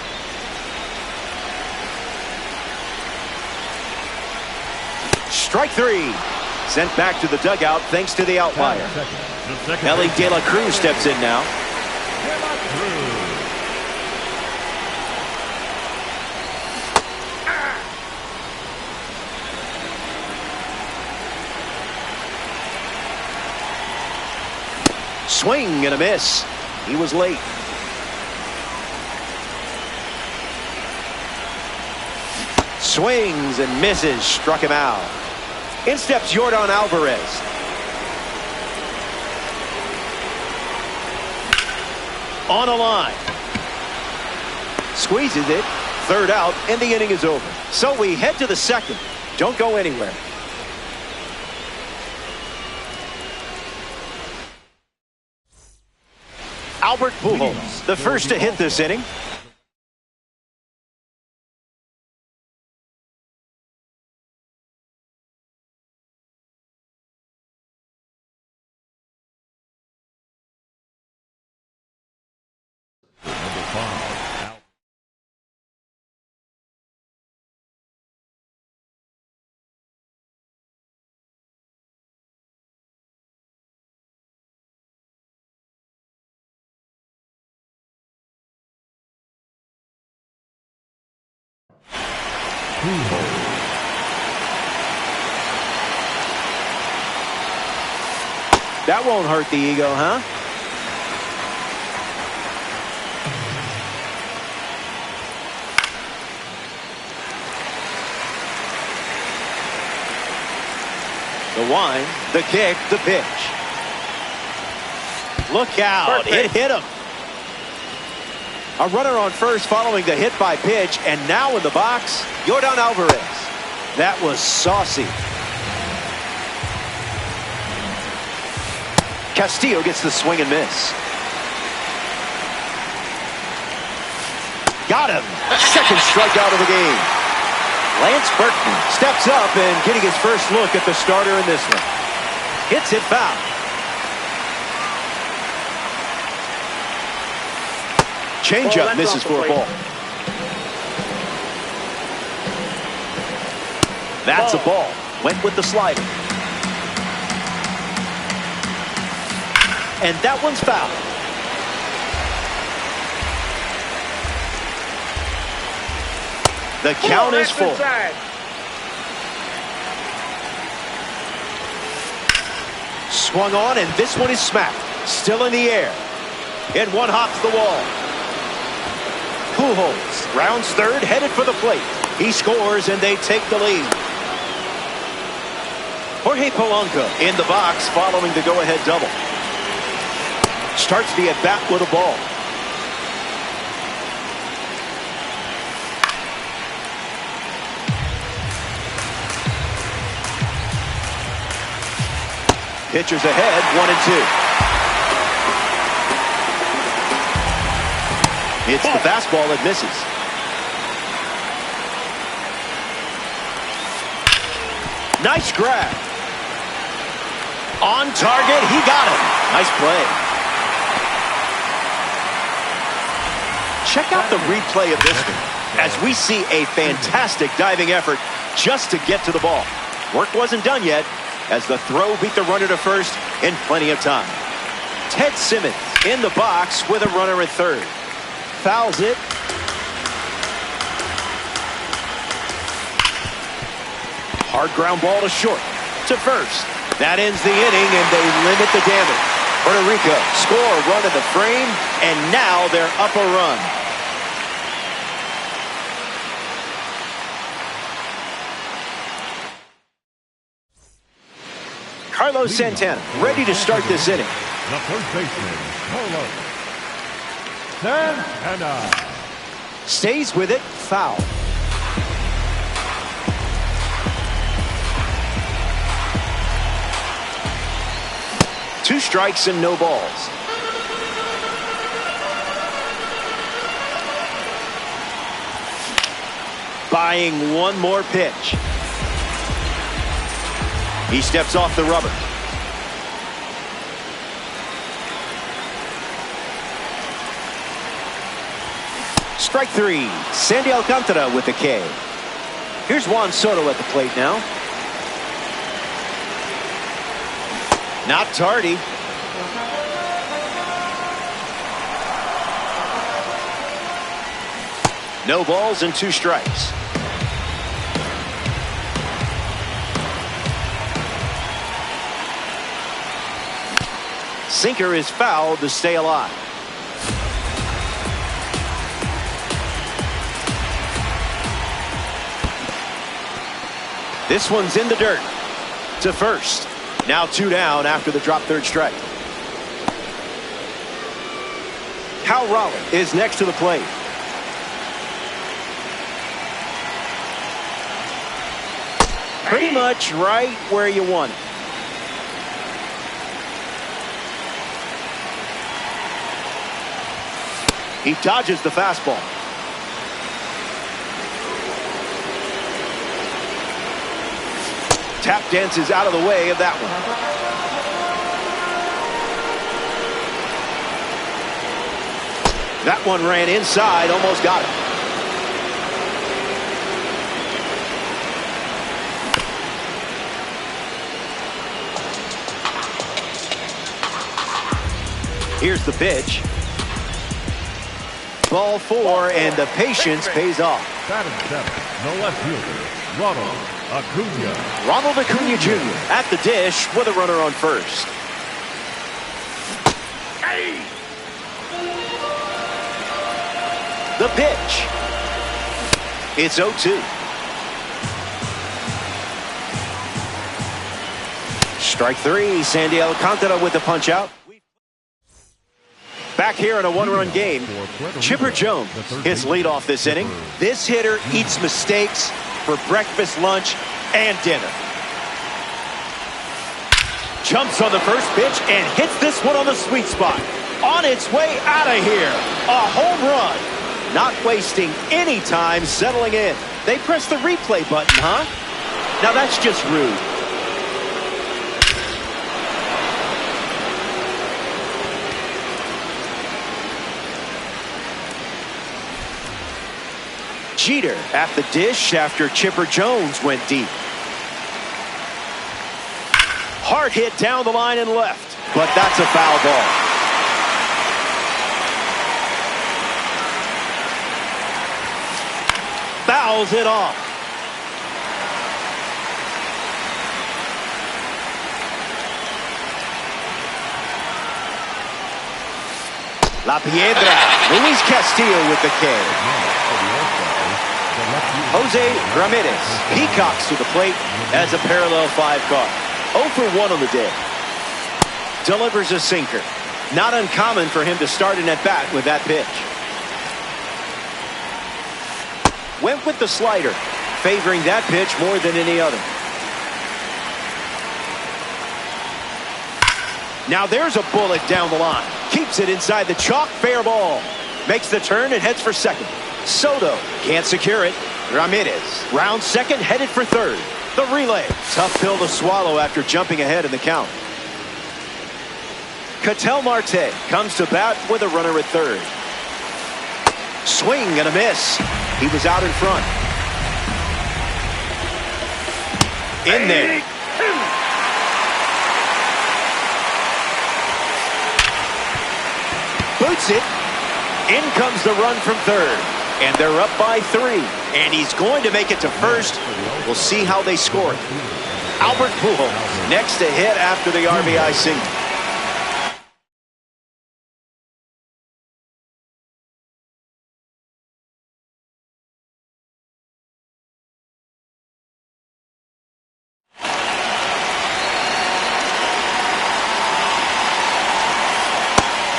Strike three. Sent back to the dugout thanks to the outlier. Ellie De La Cruz steps in now. Swing and a miss. He was late. Swings and misses. Struck him out. In steps Yordan Alvarez. On a line. Squeezes it. Third out, and the inning is over. So we head to the second. Don't go anywhere. Albert Pujols, the first to hit this inning. That won't hurt the ego, huh? The wind, the kick, the pitch. Look out, Perfect. it hit him. A runner on first following the hit by pitch, and now in the box, Yordan Alvarez. That was saucy. Castillo gets the swing and miss. Got him. Second strikeout of the game. Lance Berkman steps up and getting his first look at the starter in this one. Hits it foul. Changeup misses for a ball. That's a ball. Went with the slider. And that one's foul. The count is full. Inside. Swung on, and this one is smacked. Still in the air. And one hops the wall. Pujols rounds third, headed for the plate. He scores, and they take the lead. Jorge Polanco in the box following the go-ahead double. Starts the at-bat with a ball. Pitchers ahead, 1-2. It's the fastball that misses. Nice grab. On target, he got him. Nice play. Check out the replay of this one as we see a fantastic diving effort just to get to the ball. Work wasn't done yet as the throw beat the runner to first in plenty of time. Ted Simmons in the box with a runner at third. Fouls it. Hard ground ball to short. To first. That ends the inning, and they limit the damage. Puerto Rico score a run in the frame, and now they're up a run. Carlos Santana ready to start this inning. The first baseman, Carlos Santana. Stays with it, foul. Two strikes and no balls. Buying one more pitch. He steps off the rubber. Strike three. Sandy Alcantara with the K. Here's Juan Soto at the plate now. Not tardy. No balls and two strikes. Sinker is fouled to stay alive. This one's in the dirt. To first. Now two down after the drop third strike. Cal Raleigh is next to the plate. Pretty much right where you want it. He dodges the fastball. Tap dances out of the way of that one. That one ran inside, almost got it. Here's the pitch. Ball 4, and the patience pays off. Batting seventh, the left fielder, Ronald Acuna. Ronald Acuna Jr. at the dish with a runner on first. The pitch. It's 0-2. Strike 3, Sandy Alcantara with the punch out. Back here in a one-run game, Chipper Jones hits leadoff this inning. This hitter eats mistakes for breakfast, lunch, and dinner. Jumps on the first pitch and hits this one on the sweet spot. On its way out of here, a home run. Not wasting any time settling in. They press the replay button, huh? Now that's just rude. Jeter at the dish after Chipper Jones went deep. Hard hit down the line and left, but that's a foul ball. Fouls it off. La Piedra. Luis Castillo with the K. Jose Ramirez peacocks to the plate as a parallel 5 card. 0 for 1 on the day. Delivers a sinker. Not uncommon for him to start an at-bat with that pitch. Went with the slider, favoring that pitch more than any other. Now there's a bullet down the line. Keeps it inside the chalk, fair ball. Makes the turn and heads for second. Soto can't secure it. Ramirez round second, headed for third. The relay. Tough pill to swallow after jumping ahead in the count. Ketel Marte comes to bat with a runner at third. Swing and a miss. He was out in front. In there. Boots it. In comes the run from third. And they're up by 3. And he's going to make it to first. We'll see how they score it. Albert Pujols next to hit after the RBI single.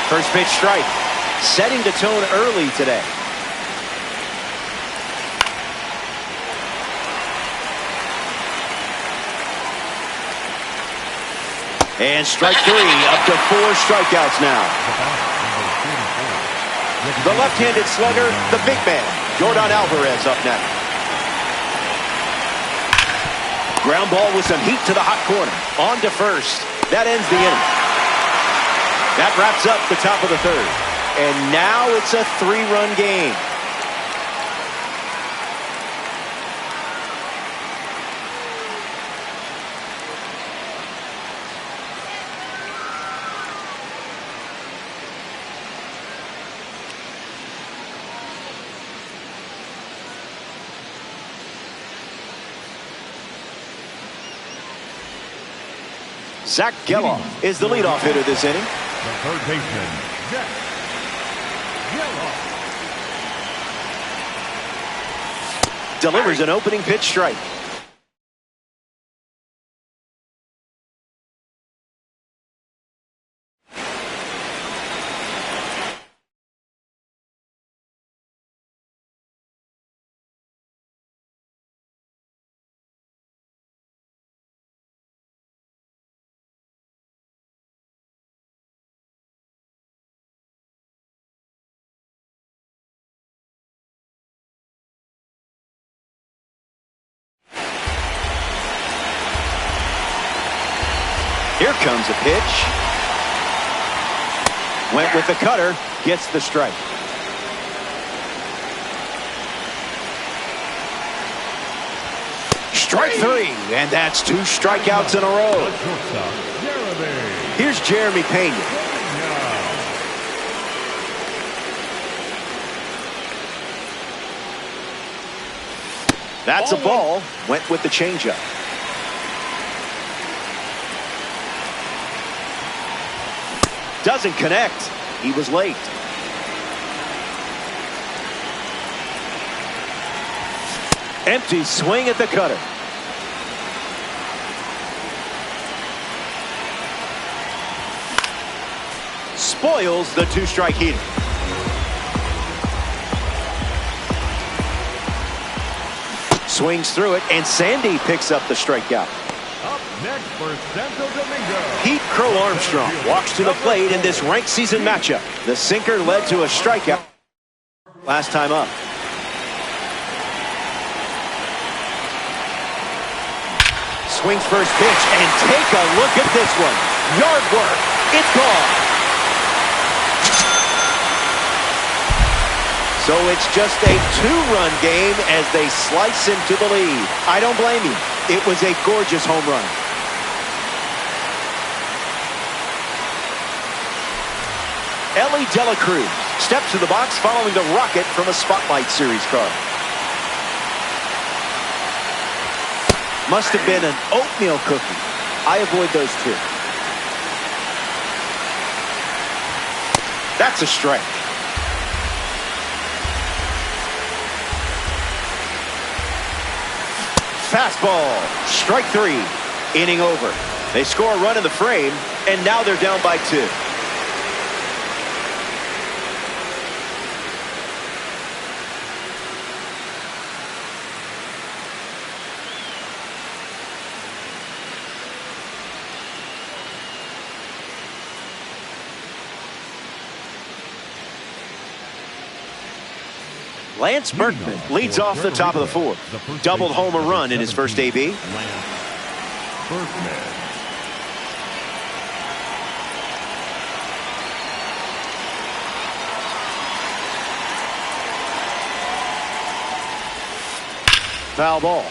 First pitch strike. Setting the tone early today. And strike 3, up to 4 strikeouts now. The left-handed slugger, the big man, Jordan Alvarez up next. Ground ball with some heat to the hot corner. On to first. That ends the inning. That wraps up the top of the third. And now it's a 3-run game. Zach Geloff is the leadoff hitter this inning. The third baseman, Zach Geloff. Delivers an opening pitch strike. Here comes a pitch. Went with the cutter, gets the strike. Strike 3, and that's 2 strikeouts in a row. Here's Jeremy Pena. That's a ball. Went with the changeup. Doesn't connect. He was late. Empty swing at the cutter. Spoils the two-strike heater. Swings through it, and Sandy picks up the strikeout. Up next for Santo Domingo, Pete Crow Armstrong walks to the plate in this ranked season matchup. The sinker led to a strikeout last time up. Swings first pitch, and take a look at this one. Yard work. It's gone. So it's just a two-run game as they slice into the lead. I don't blame you. It was a gorgeous home run. Ellie De La Cruz steps to the box following the rocket from a Spotlight Series card. Must have been an oatmeal cookie. I avoid those two. That's a strike. Fastball, strike three, inning over. They score a run in the frame, and now they're down by 2. Lance Berkman leads off the top of the 4th. Doubled home a run in his first AB. Lance Berkman. Foul ball.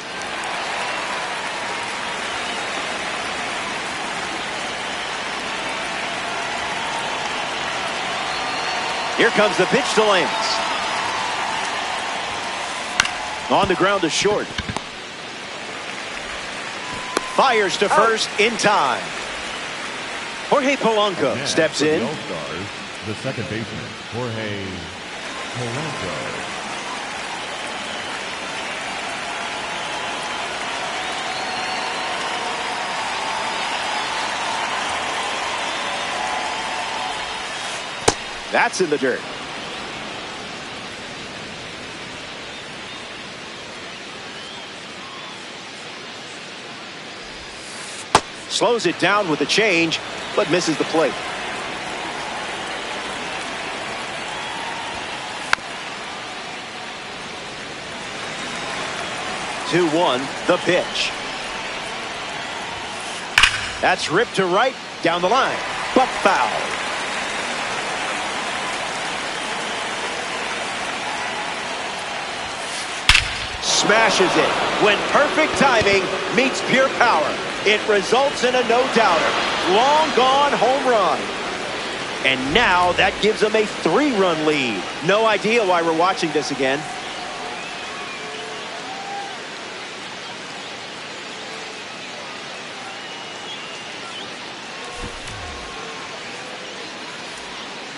Here comes the pitch to Lance. On the ground to short. Fires to first in time. Jorge Polanco steps in. The All-Stars, the second baseman, Jorge Polanco. That's in the dirt. Slows it down with a change, but misses the plate. Two, 1, the pitch. That's ripped to right, down the line, but foul. Smashes it when perfect timing meets pure power. It results in a no-doubter. Long gone home run. And now that gives them a 3-run lead. No idea why we're watching this again.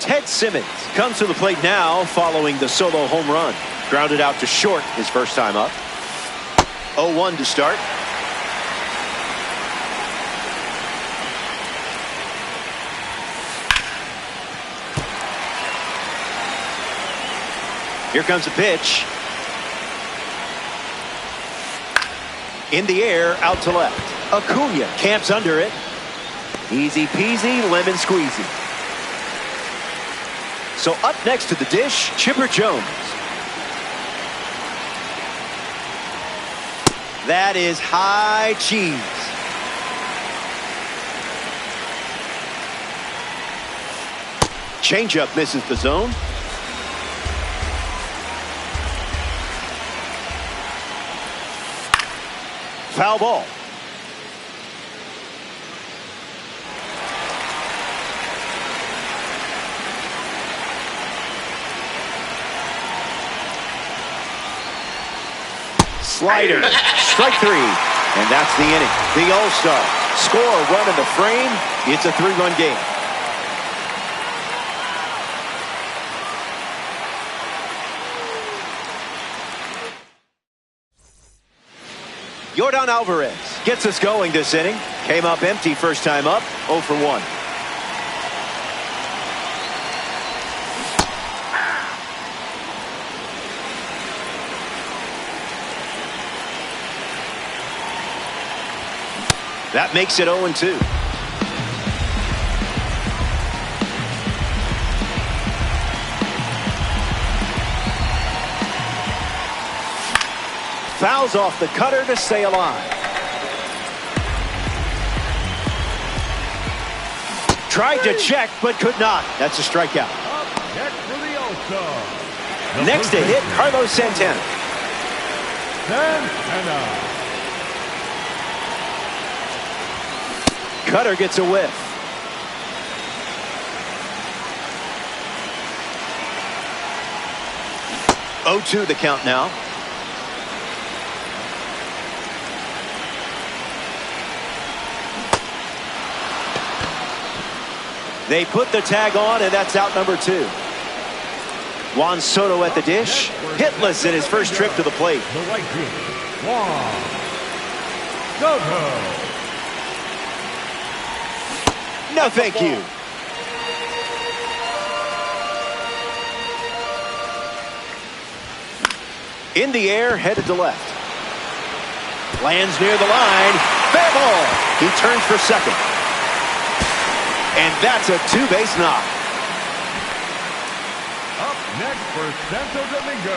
Ted Simmons comes to the plate now following the solo home run. Grounded out to short his first time up. 0-1 to start. Here comes a pitch. In the air, out to left. Acuna camps under it. Easy peasy, lemon squeezy. So up next to the dish, Chipper Jones. That is high cheese. Changeup misses the zone. Foul ball. slider. Strike three. And that's the inning. The All-Star. Score a run in the frame. It's a 3-run game. Yordan Alvarez gets us going this inning. Came up empty first time up, 0 for 1. That makes it 0-2. Fouls off the cutter to stay alive. Tried to check, but could not. That's a strikeout. Up next for the All-Star. Next to hit, Carlos Santana. Santana. Cutter gets a whiff. Oh, 2 the count now. They put the tag on, and that's out number 2. Juan Soto at the dish. Hitless in his first trip to the plate. The right fielder, Juan Soto. No, thank you. In the air, headed to left. Lands near the line. Fair ball. He turns for second. And that's a 2-base knock. Up next for Santo Domingo.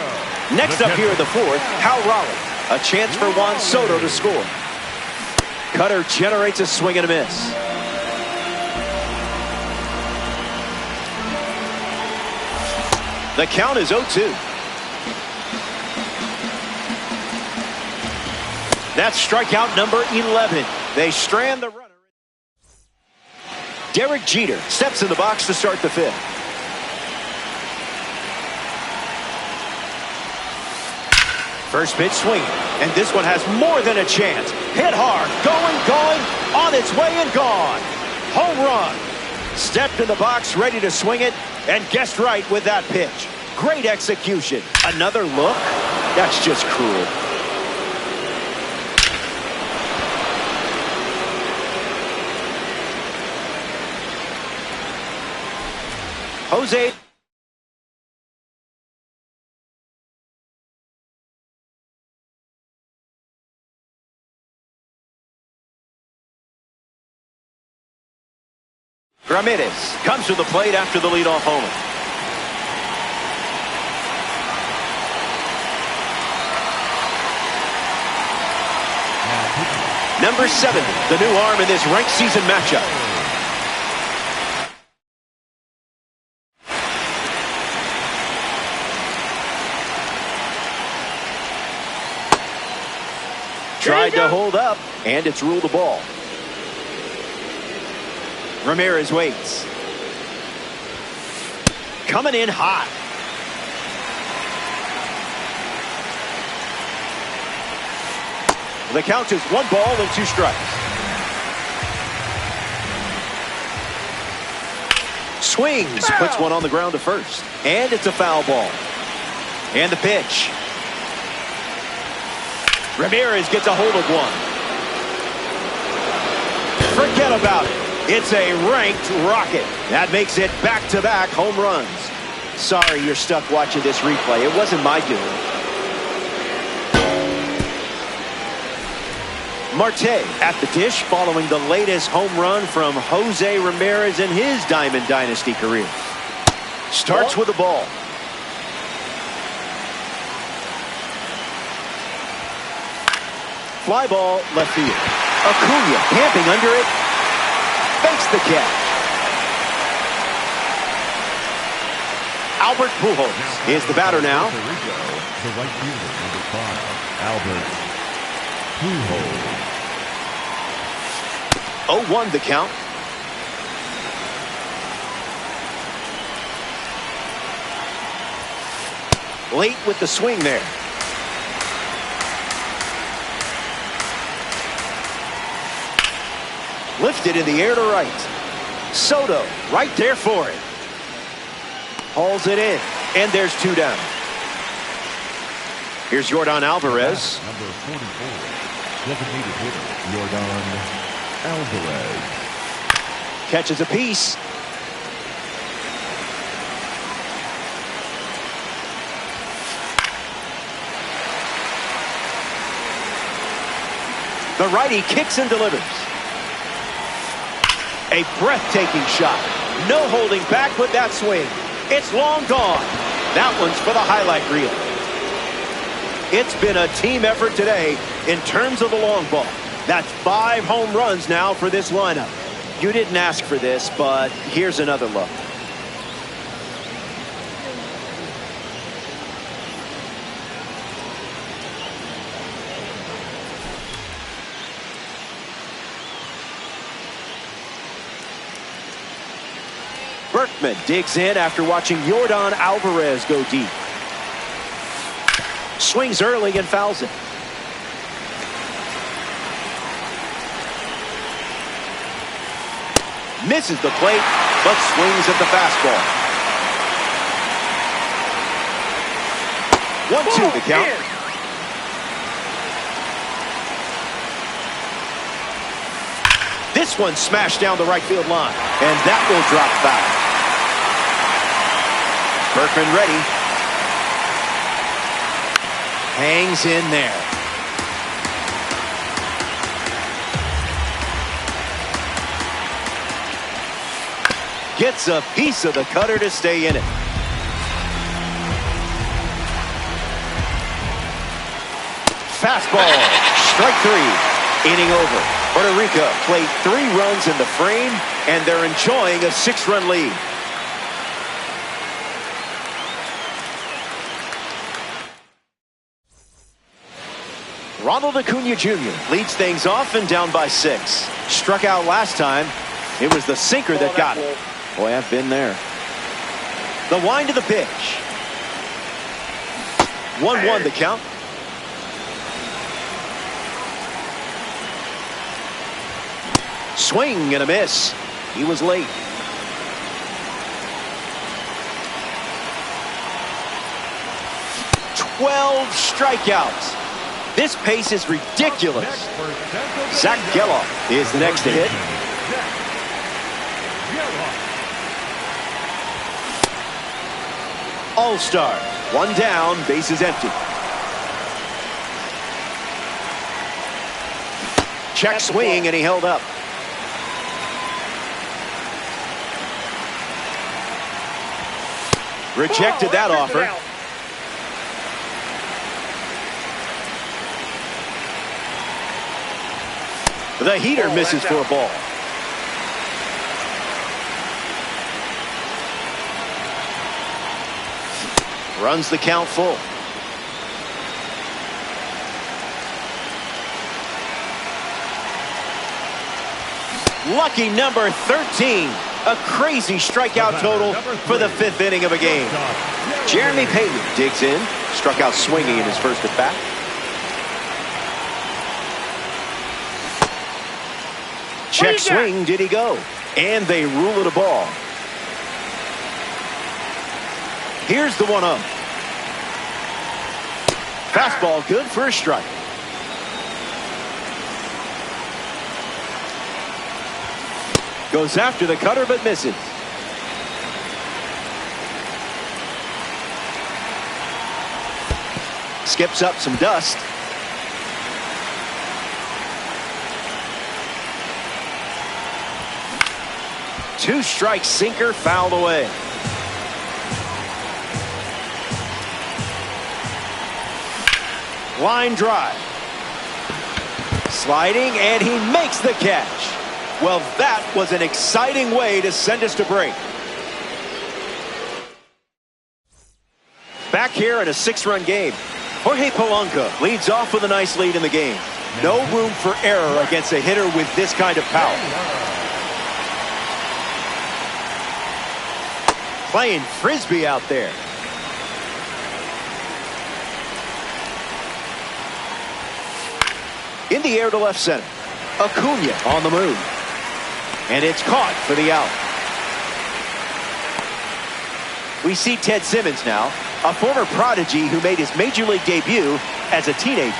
Next up here in the 4th, Hal Raleigh. A chance for Juan Soto to score. Cutter generates a swing and a miss. The count is 0-2. That's strikeout number 11. They strand the runner. Derek Jeter steps in the box to start the 5th. First pitch swinging, and this one has more than a chance. Hit hard, going, on its way and gone. Home run. Stepped in the box, ready to swing it, and guessed right with that pitch. Great execution. Another look? That's just cruel. Jose. Ramirez comes to the plate after the leadoff homer. Number 7, the new arm in this ranked season matchup. Tried to hold up, and it's ruled a ball. Ramirez waits. Coming in hot. The count is 1 ball and 2 strikes. Swings, puts one on the ground to first. And it's a foul ball. And the pitch. Ramirez gets a hold of one. Forget about it. It's a ranked rocket. That makes it back-to-back home runs. Sorry you're stuck watching this replay. It wasn't my doing. Marte at the dish following the latest home run from Jose Ramirez in his Diamond Dynasty career. Starts with the ball. Fly ball left field. Acuna camping under it. Fakes the catch. Albert Pujols is the batter now. The right fielder, number 5, Albert Pujols. 0-1 the count. Late with the swing there. Lifted in the air to right. Soto right there for it. Hauls it in, and there's 2 down. Here's Yordan Alvarez. Number 44, designated hitter, Yordan Alvarez. Catches a piece. The righty kicks and delivers. A breathtaking shot. No holding back with that swing. It's long gone. That one's for the highlight reel. It's been a team effort today in terms of the long ball. That's 5 home runs now for this lineup. You didn't ask for this, but here's another look. Berkman digs in after watching Yordan Alvarez go deep. Swings early and fouls it. Misses the plate, but swings at the fastball. 1-2 the count. This one smashed down the right field line, and that will drop foul. Berkman ready. Hangs in there. Gets a piece of the cutter to stay in it. Fastball. Strike 3. Inning over. Puerto Rico played 3 runs in the frame, and they're enjoying a 6-run lead. Ronald Acuna Jr. leads things off and down by 6. Struck out last time. It was the sinker that got him. Boy, I've been there. The wind of the pitch. 1-1 the count. Swing and a miss. He was late. "12 strikeouts. This pace is ridiculous." Zach Geloff is the next to hit. All-star. 1 down, bases empty. Check swing, and he held up. Rejected that offer. The heater misses for a ball. Runs the count full. Lucky number 13. A crazy strikeout total for the 5th inning of a game. Jeremy Payton digs in. Struck out swinging in his first at bat. Check swing, did he go? And they rule it a ball. Here's the 1-0. Fastball good for a strike. Goes after the cutter but misses. Skips up some dust. Two-strike sinker fouled away. Line drive. Sliding, and he makes the catch. Well, that was an exciting way to send us to break. Back here in a 6-run game. Jorge Polanco leads off with a nice lead in the game. No room for error against a hitter with this kind of power. Playing frisbee out there. In the air to left center. Acuna on the move. And it's caught for the out. We see Ted Simmons now, a former prodigy who made his Major League debut as a teenager.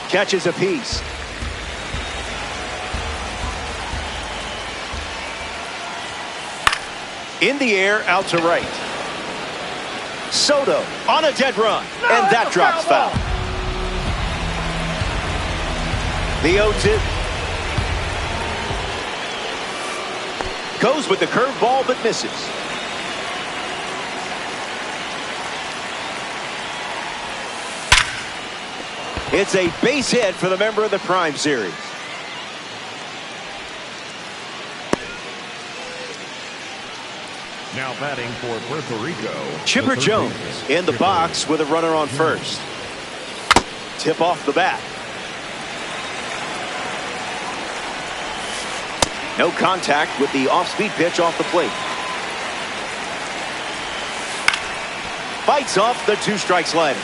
Catches a piece. In the air, out to right. Soto on a dead run, and that drops foul. The 0-2. Goes with the curveball, but misses. It's a base hit for the member of the Prime Series. Now batting for Puerto Rico, Chipper Jones in the box with a runner on first. Tip off the bat. No contact with the off-speed pitch off the plate. Fights off the two-strike slider.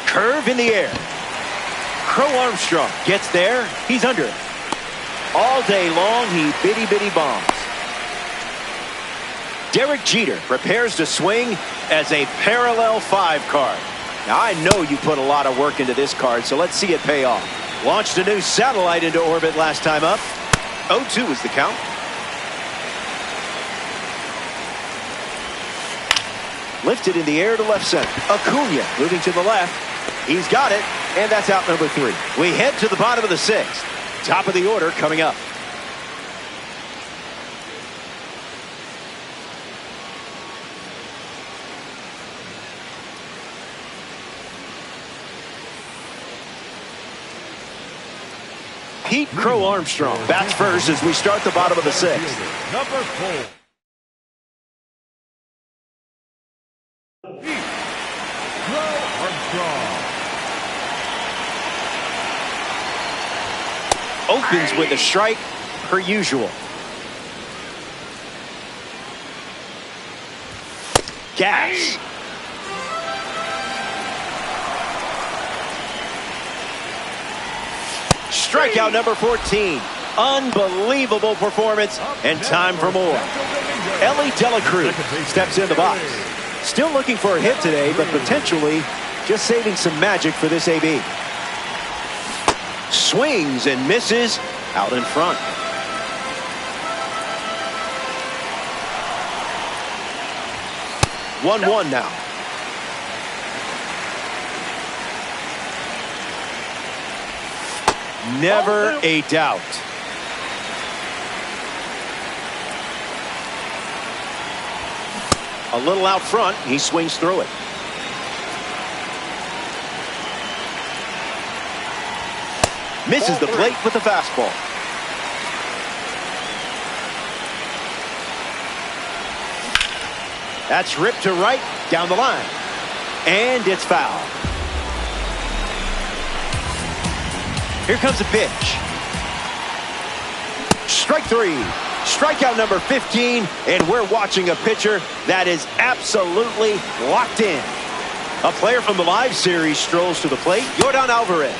Curve in the air. Crow Armstrong gets there. He's under it. All day long, he bitty bombs. Derek Jeter prepares to swing as a parallel 5 card. Now, I know you put a lot of work into this card, so let's see it pay off. Launched a new satellite into orbit last time up. 0-2 is the count. Lifted in the air to left center. Acuna moving to the left. He's got it, and that's out number 3. We head to the bottom of the 6th. Top of the order coming up. Pete Crow Armstrong bats first as we start the bottom of the 6th. Number 4. Pete Crow Armstrong. Opens with a strike, per usual. Gas. Strikeout number 14. Unbelievable performance, and time for more. Ellie Dela Cruz steps in the box. Still looking for a hit today, but potentially just saving some magic for this AB. Swings and misses out in front. One now. Never a doubt. A little out front, he swings through it. Misses the plate with the fastball. That's ripped to right, down the line. And it's foul. Here comes a pitch. Strike 3. Strikeout number 15, and we're watching a pitcher that is absolutely locked in. A player from the live series strolls to the plate, Yordan Alvarez.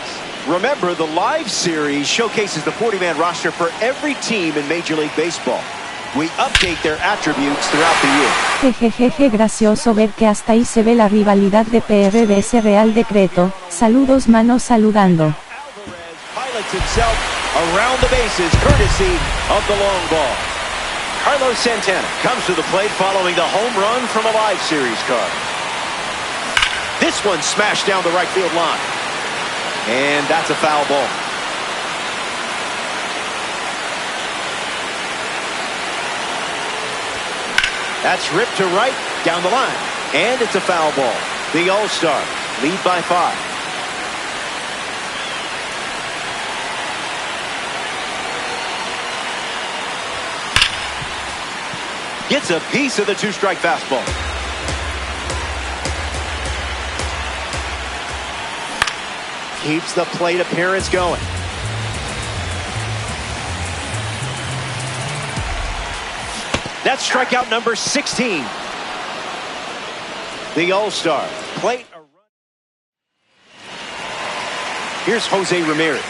Remember, the live series showcases the 40-man roster for every team in Major League Baseball. We update their attributes throughout the year. Jejeje, gracioso ver que hasta ahí se ve la rivalidad de PRBS Real Decreto. Saludos, manos saludando. Alvarez pilots himself around the bases courtesy of the long ball. Carlos Santana comes to the plate following the home run from a live series card. This one smashed down the right field line. And that's a foul ball. That's ripped to right, down the line. And it's a foul ball. The All-Star lead by 5. Gets a piece of the two-strike fastball. Keeps the plate appearance going. That's strikeout number 16. The All-Star plate. Here's Jose Ramirez.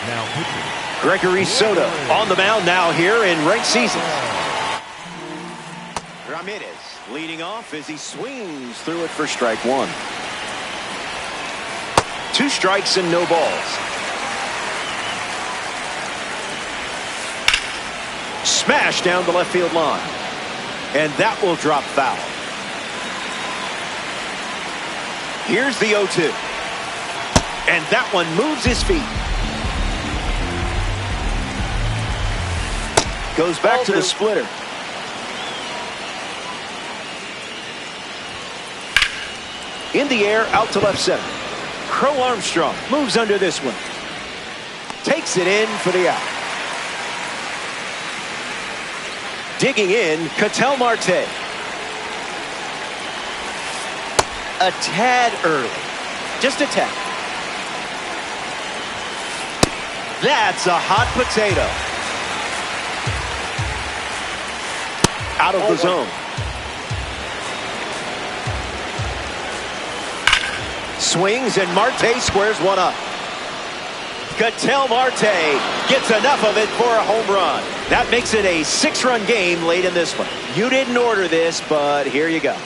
Now pitching. Gregory Soto on the mound now here in ranked season. Ramirez leading off as he swings through it for strike one. 2 strikes and no balls. Smash down the left field line. And that will drop foul. Here's the 0-2. And that one moves his feet. Goes back to the splitter. In the air, out to left center. Crow Armstrong moves under this one. Takes it in for the out. Digging in, Ketel Marte. A tad early. Just a tad. That's a hot potato. Out of the zone. Swings and Marte squares one up. Ketel Marte gets enough of it for a home run. That makes it a 6-run game late in this one. You didn't order this, but here you go.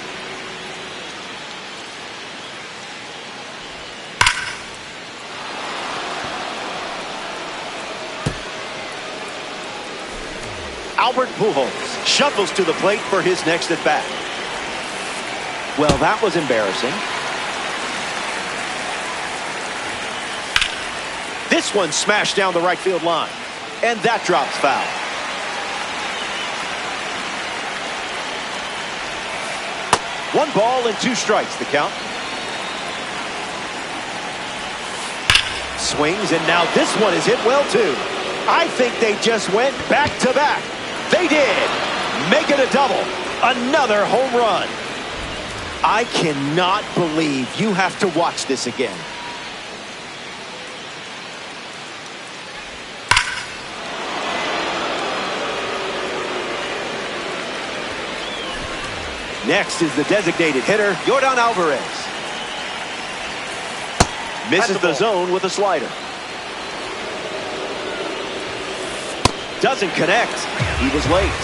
Albert Pujols shuffles to the plate for his next at bat. Well, that was embarrassing. This one smashed down the right field line. And that drops foul. One ball and 2 strikes, the count. Swings, and now this one is hit well, too. I think they just went back to back. They did. Make it a double. Another home run. I cannot believe you have to watch this again. Next is the designated hitter, Yordan Alvarez. Misses the zone with a slider. Doesn't connect. He was late.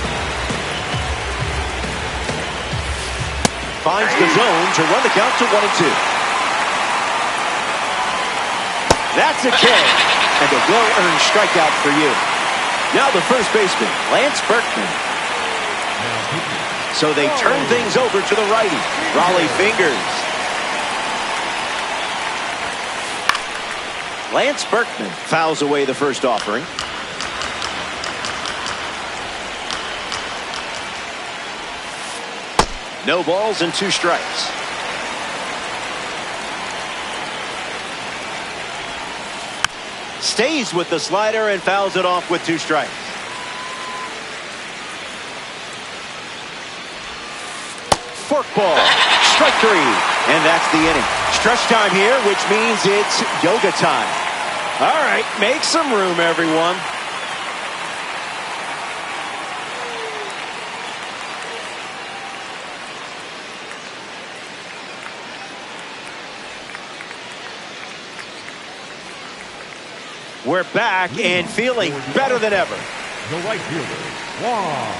Finds the zone to run the count to 1-2. That's a K. And a well-earned strikeout for you. Now the first baseman, Lance Berkman. So they turn things over to the righty, Raleigh Fingers. Lance Berkman fouls away the first offering. No balls and 2 strikes. Stays with the slider and fouls it off with 2 strikes. Forkball, strike 3, and that's the inning. Stretch time here, which means it's yoga time. All right, make some room, everyone. We're back and feeling better than ever. The right fielder, Juan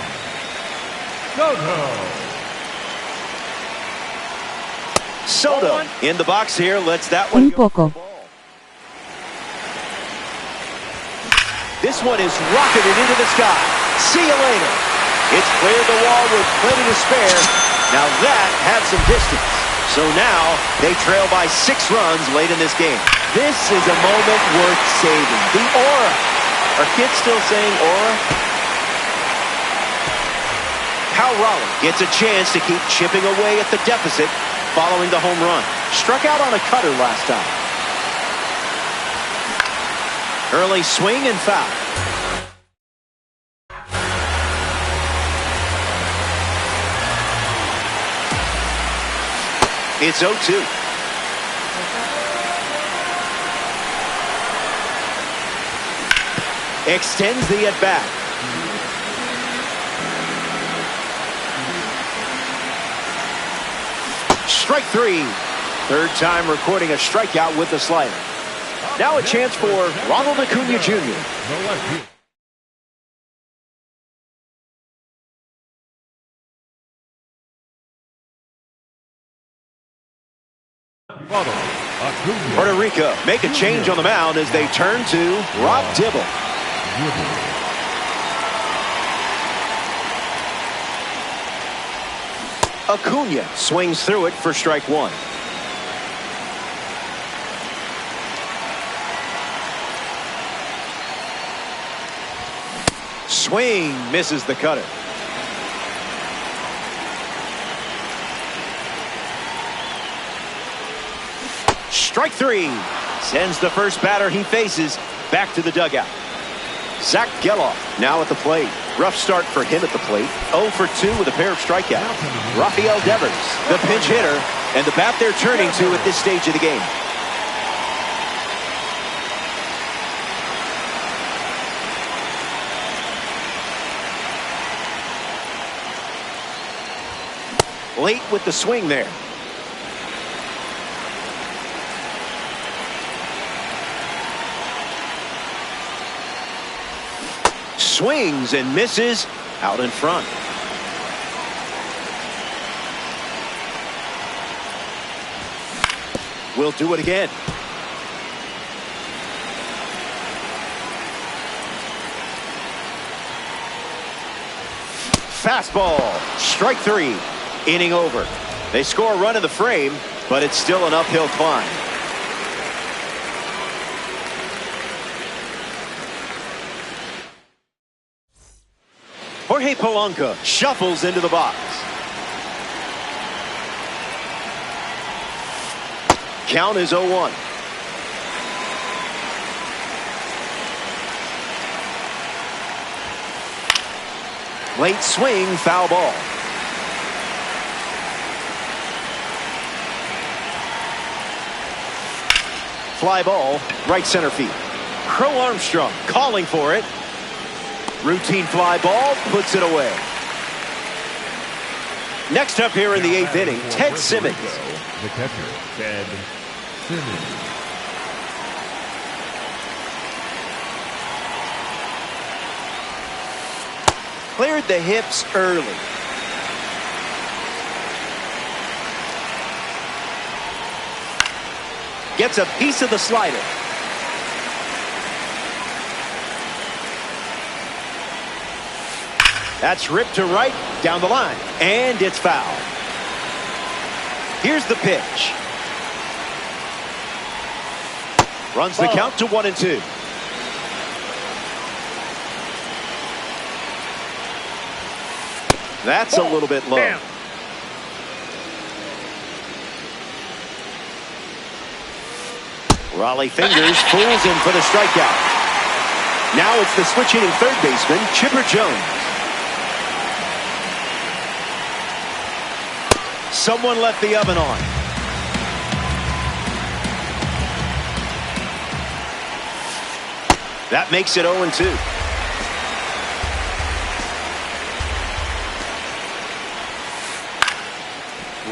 Soto in the box here. Let's that one Un go. poco. This one is rocketed into the sky. See you later. It's cleared the wall with plenty to spare. Now that had some distance. So now they trail by 6 runs late in this game. This is a moment worth saving. The aura. Are kids still saying aura? Cal Raleigh gets a chance to keep chipping away at the deficit following the home run. Struck out on a cutter last time. Early swing and foul. It's 0-2. Extends the at-bat. Strike 3. Third time recording a strikeout with the slider. Now a chance for Ronald Acuna Jr. The left field. Puerto Rico make a change on the mound as they turn to Rob Dibble. Acuna swings through it for strike one. Swing, misses the cutter. Strike three. Sends the first batter he faces back to the dugout. Zach Geloff now at the plate. Rough start for him at the plate. 0 for 2 with a pair of strikeouts. Rafael Devers, the pinch hitter, and the bat they're turning to at this stage of the game. Late with the swing there. Swings and misses out in front. We'll do it again. Fastball, strike three. Inning over. They score a run in the frame, but it's still an uphill climb. Jorge Polanco shuffles into the box. Count is 0-1. Late swing, foul ball. Fly ball, right center field. Crow Armstrong calling for it. Routine fly ball, puts it away. Next up here in the 8th inning, Ted Simmons. The catcher, Ted Simmons. Cleared the hips early. Gets a piece of the slider. That's ripped to right, down the line, and it's foul. Here's the pitch. Runs the count to 1-2. That's a little bit low. Down. Raleigh fingers, fools him for the strikeout. Now it's the switch hitting third baseman, Chipper Jones. Someone left the oven on. That makes it 0-2.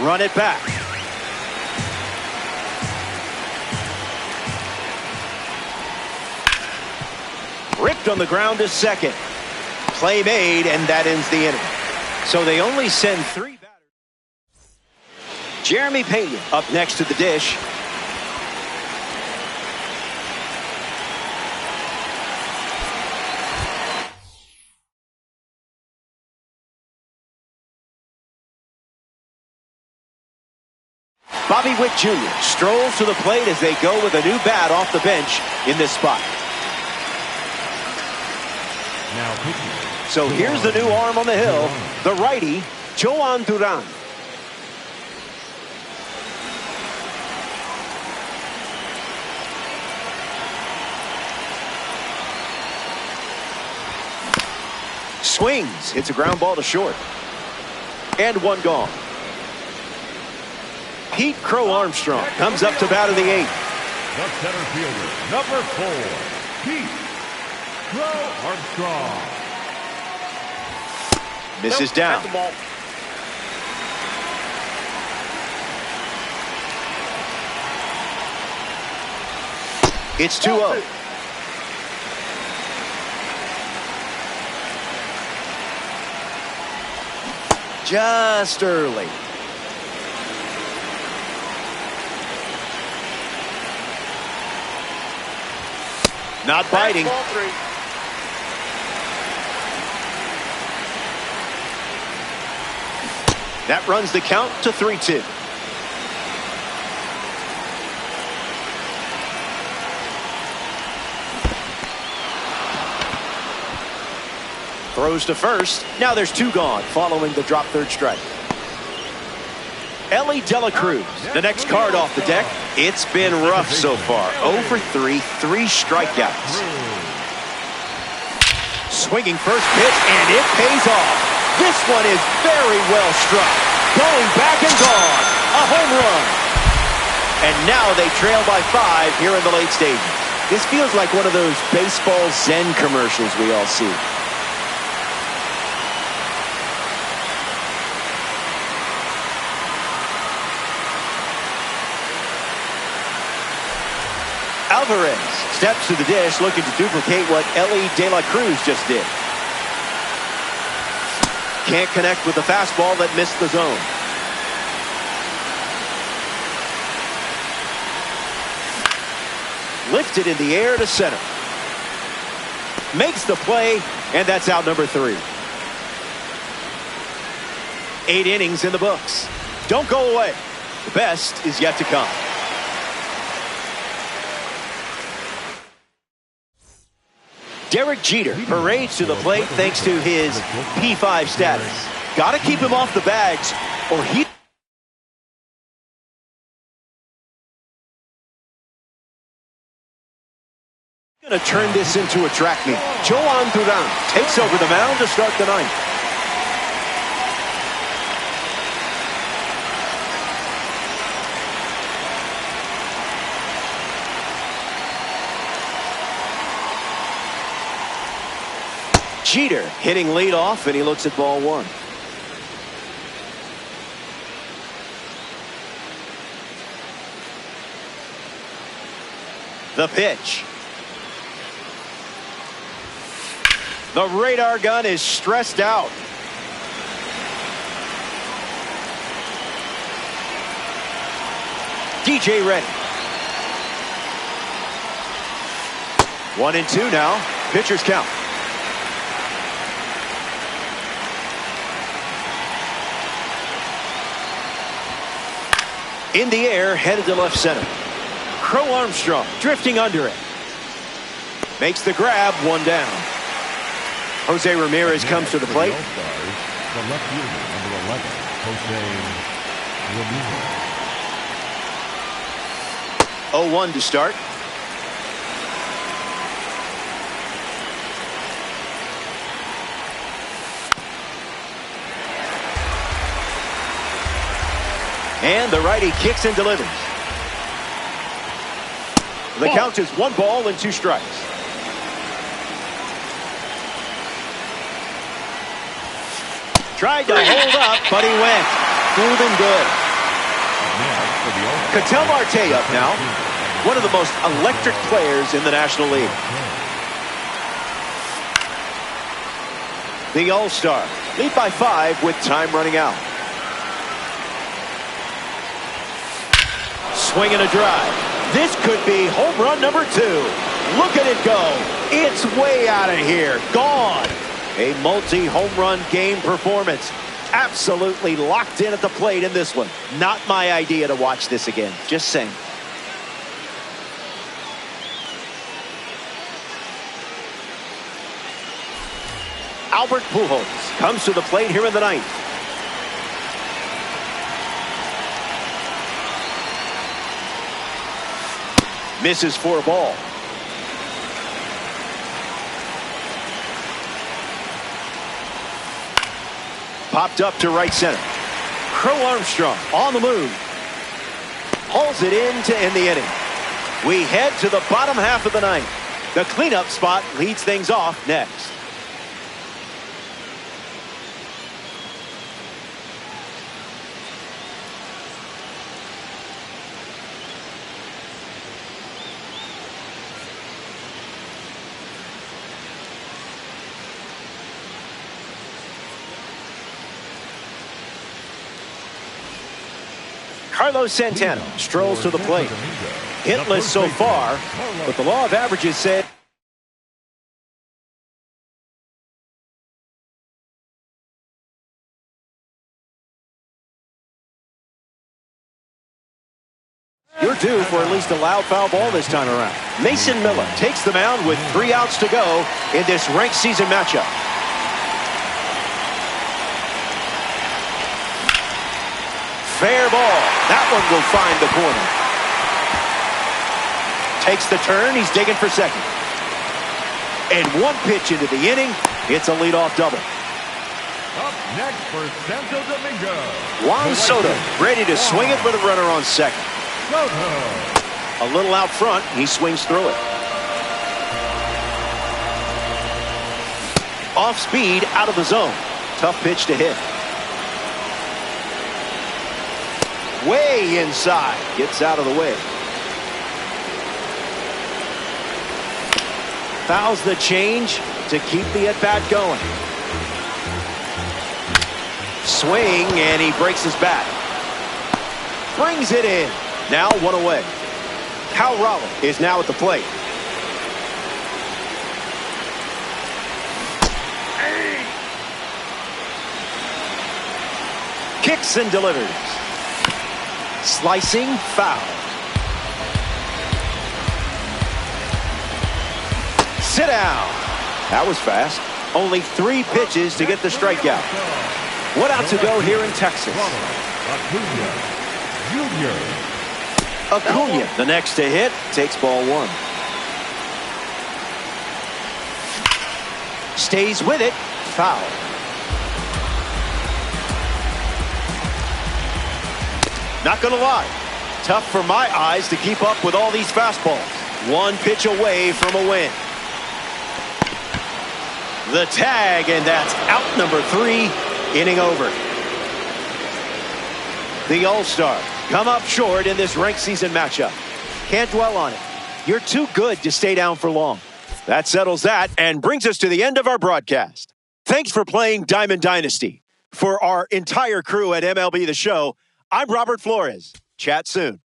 Run it back. Ripped on the ground to second. Play made, and that ends the inning. So they only send 3 batters. Jeremy Pena up next to the dish. Bobby Witt Jr. strolls to the plate as they go with a new bat off the bench in this spot. Now pitching. So here's the new arm on the hill, the righty, Joan Duran. Swings, hits a ground ball to short. And one gone. Pete Crow Armstrong comes up to bat in the 8th. The center fielder, number 4, Pete Crow Armstrong. Misses down. That's the ball. It's 2-0. Just early. Not biting. That runs the count to 3-2. Throws to first. Now there's 2 gone following the drop third strike. Ellie De La Cruz, the next card off the deck. It's been rough so far. 0 for 3, 3 strikeouts. Swinging first pitch, and it pays off. This one is very well struck. Going back and gone. A home run. And now they trail by 5 here in the late stages. This feels like one of those baseball zen commercials we all see. Alvarez steps to the dish, looking to duplicate what Ellie De La Cruz just did. Can't connect with the fastball that missed the zone. Lifted in the air to center. Makes the play, and that's out number 3. 8 innings in the books. Don't go away. The best is yet to come. Derek Jeter parades to the plate thanks to his P5 status. Got to keep him off the bags, or he... Going to turn this into a track meet. Joan Duran takes over the mound to start the 9th. Jeter hitting lead off, and he looks at ball 1. The pitch. The radar gun is stressed out. DJ ready. 1-2 now. Pitcher's count. In the air, headed to left center. Crow Armstrong drifting under it. Makes the grab, 1 down. Jose Ramirez comes to the plate. The left fielder, number 11, Jose Ramirez. 0-1 to start. And the righty kicks and delivers. The count is 1 ball and 2 strikes. Tried to hold up, but he went. Fooled him good. Ketel Marte up now. One of the most electric players in the National League. The All-Star lead by 5 with time running out. Swing and a drive. This could be home run number 2. Look at it go. It's way out of here. Gone. A multi-home run game performance. Absolutely locked in at the plate in this one. Not my idea to watch this again. Just saying. Albert Pujols comes to the plate here in the 9th. Misses for a ball. Popped up to right center. Crow Armstrong on the move. Hauls it in to end the inning. We head to the bottom half of the 9th. The cleanup spot leads things off next. Carlos Santana strolls to the plate. Hitless so far, but the law of averages said you're due for at least a loud foul ball this time around. Mason Miller takes the mound with 3 outs to go in this ranked season matchup. Fair ball. That one will find the corner. Takes the turn. He's digging for second. And 1 pitch into the inning. It's a leadoff double. Up next for Santo Domingo, Juan Soto ready to swing it with a runner on second. Soto. A little out front. He swings through it. Off speed, out of the zone. Tough pitch to hit. Way inside. Gets out of the way. Fouls the change to keep the at-bat going. Swing, and he breaks his bat. Brings it in. Now 1 away. Cal Raleigh is now at the plate. Kicks and delivers. Slicing foul. Sit down. That was fast. Only 3 pitches to get the strikeout. 1 out to go here in Texas. Acuna, the next to hit, takes ball 1. Stays with it. Foul. Not gonna lie, tough for my eyes to keep up with all these fastballs. 1 pitch away from a win. The tag, and that's out number 3, inning over. The All-Star come up short in this ranked season matchup. Can't dwell on it. You're too good to stay down for long. That settles that and brings us to the end of our broadcast. Thanks for playing Diamond Dynasty. For our entire crew at MLB The Show, I'm Robert Flores. Chat soon.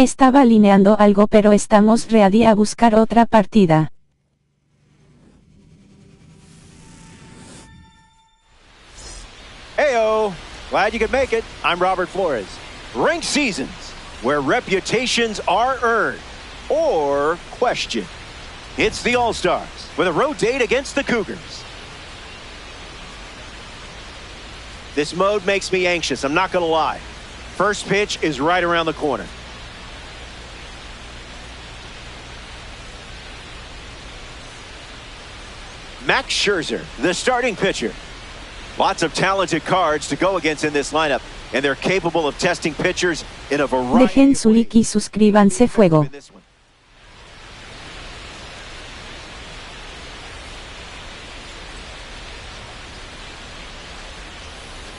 Estaba alineando algo, pero estamos ready a buscar otra partida. Glad you could make it. I'm Robert Flores. Ranked seasons, where reputations are earned or questioned. It's the All-Stars with a road date against the Cougars. This mode makes me anxious, I'm not going to lie. First pitch is right around the corner. Max Scherzer, the starting pitcher. Lots of talented cards to go against in this lineup, and they're capable of testing pitchers in a variety Dejen su like y suscríbanse fuego.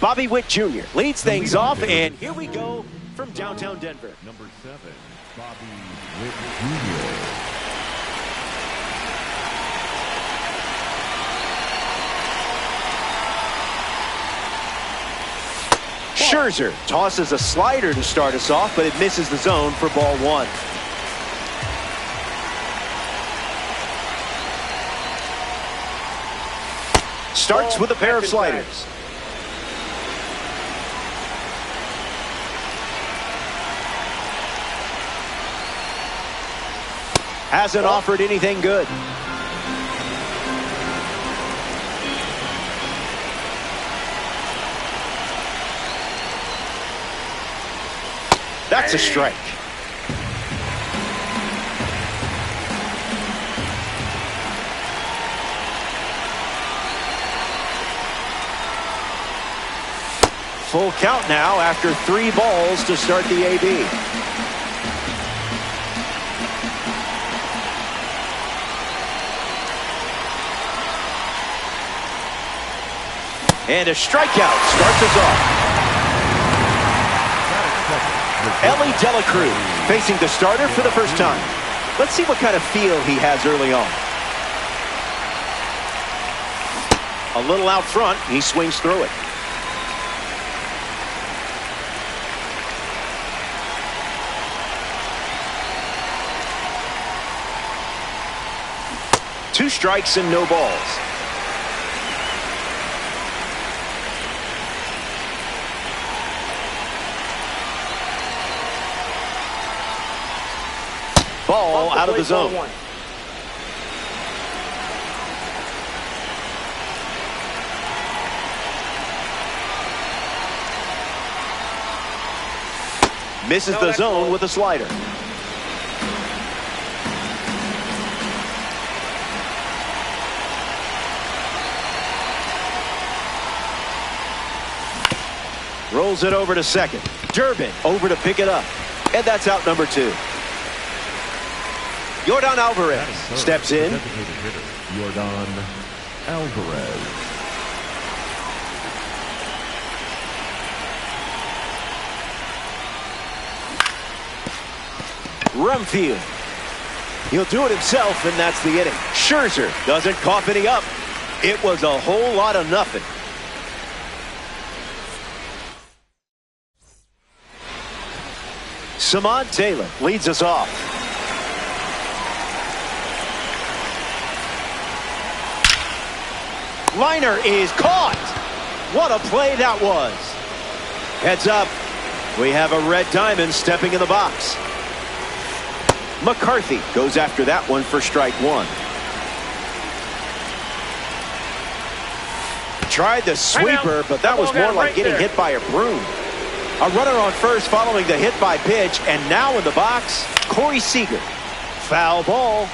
Bobby Witt Jr. leads things off, and here we go from downtown Denver. Number 7, Bobby Witt Jr. Scherzer tosses a slider to start us off, but it misses the zone for ball one. Starts with a pair of sliders. Hasn't offered anything good. That's a strike. Full count now after 3 balls to start the AB. And a strikeout starts us off. Ellie Dela Cruz facing the starter for the first time. Let's see what kind of feel he has early on. A little out front, he swings through it. Two strikes and no balls. Ball out of the zone. Misses the zone with a slider. Rolls it over to second. Durbin over to pick it up. And that's out number 2. Yordan Alvarez steps in. Yordan Alvarez. Rumfield. He'll do it himself, and that's the inning. Scherzer doesn't cough any up. It was a whole lot of nothing. Samad Taylor leads us off. Liner is caught. What a play that was. Heads up. We have a red diamond stepping in the box. McCarthy goes after that one for strike 1. Tried the sweeper, but that was more like getting hit by a broom. A runner on first following the hit by pitch, and now in the box, Corey Seager. Foul ball.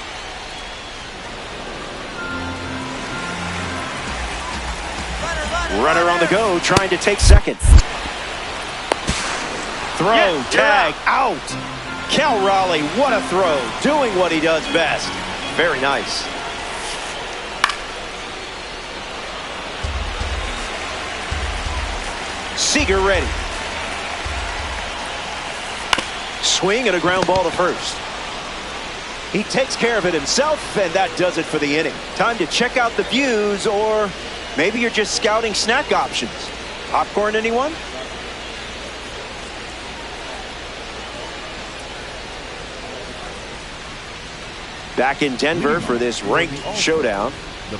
Runner on the go, trying to take second. Throw, tag, out. Cal Raleigh, what a throw. Doing what he does best. Very nice. Seager ready. Swing and a ground ball to first. He takes care of it himself, and that does it for the inning. Time to check out the views, or maybe you're just scouting snack options. Popcorn, anyone? Back in Denver for this ranked showdown.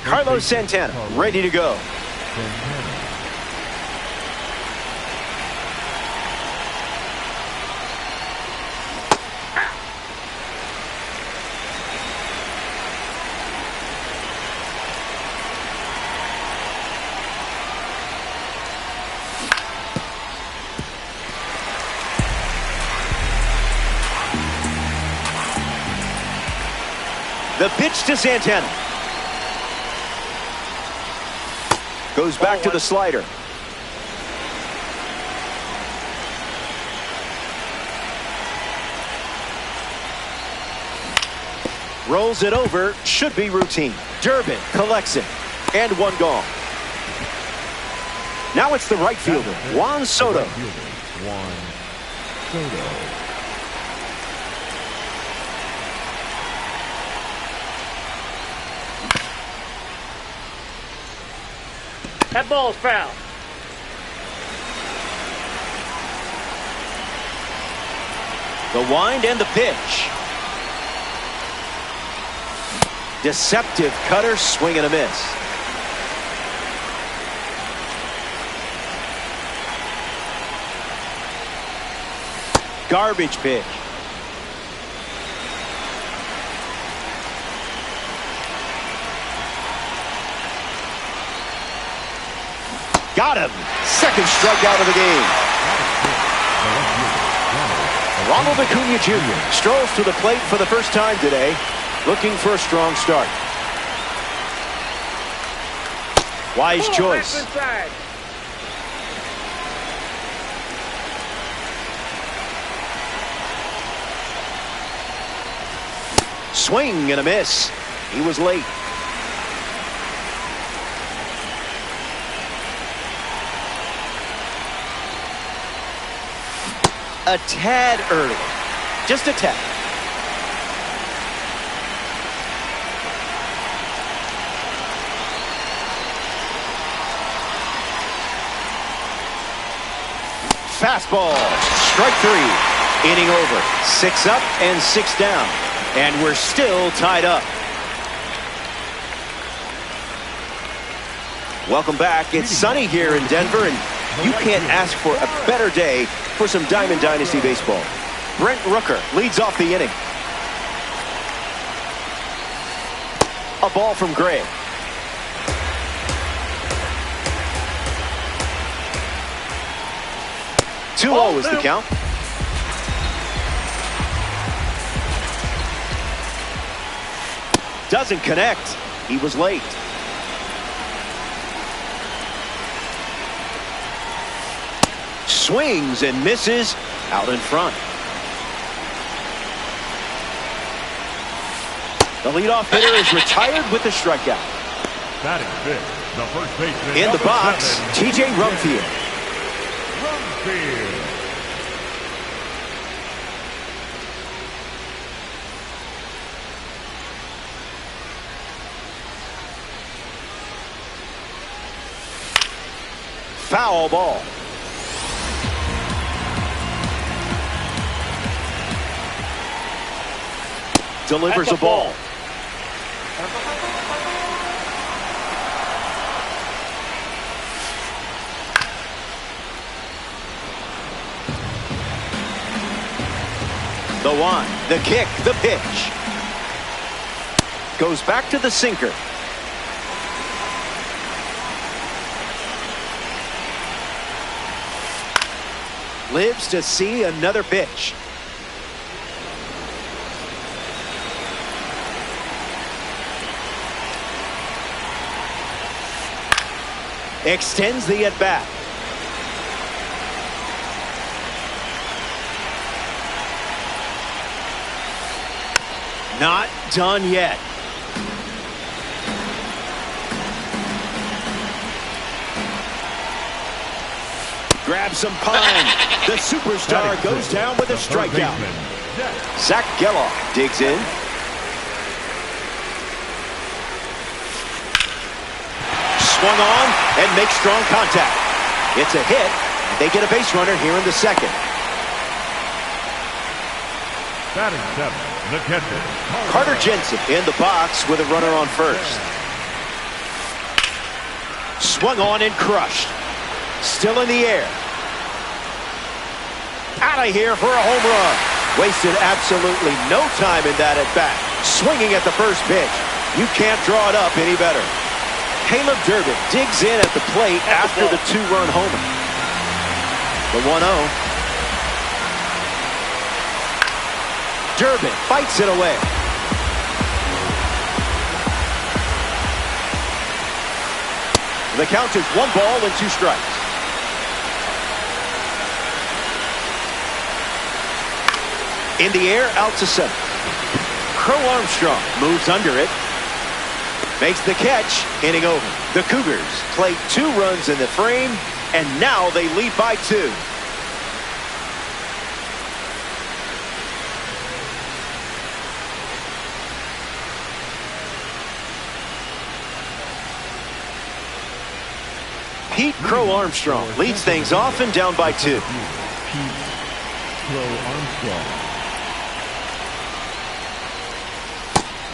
Carlos Santana ready to go. The pitch to Santana. Goes back to the slider. Rolls it over. Should be routine. Durbin collects it. And one gone. Now it's the right fielder, Juan Soto. Juan Soto. That ball's foul. The wind and the pitch. Deceptive cutter, swing and a miss. Garbage pitch. Got him. Second strikeout of the game. Ronald Acuna Jr. strolls to the plate for the first time today, looking for a strong start. Wise choice. That's inside. Swing and a miss. He was late. A tad early. Just a tad. Fastball. Strike three. Inning over. 6 up and 6 down. And we're still tied up. Welcome back. It's sunny here in Denver, and you can't ask for a better day for some Diamond Dynasty baseball. Brent Rooker leads off the inning. A ball from Gray. Two-0 is the count. Doesn't connect. He was late. Swings and misses out in front. The leadoff hitter is retired with a strikeout. Batting fifth, the first baseman. In the number box, 7, T.J. Rumfield. Rumfield. Foul ball. Delivers a ball. The one, the kick, the pitch. Goes back to the sinker. Lives to see another pitch. Extends the at-bat. Not done yet. Grabs some pine. The superstar goes down with a strikeout. Zach Geloff digs in. Swung on and makes strong contact. It's a hit. They get a base runner here in the second. Batting seventh, the catcher, Carter Jensen in the box with a runner on first. Swung on and crushed. Still in the air. Out of here for a home run. Wasted absolutely no time in that at-bat. Swinging at the first pitch. You can't draw it up any better. Caleb Durbin digs in at the plate after the two-run homer. The 1-0. Durbin fights it away. The count is 1 ball and 2 strikes. In the air, out to center. Crow Armstrong moves under it. Makes the catch, inning over. The Cougars play 2 runs in the frame, and now they lead by 2. Pete Crow Armstrong leads things off and down by 2. Pete Crow Armstrong.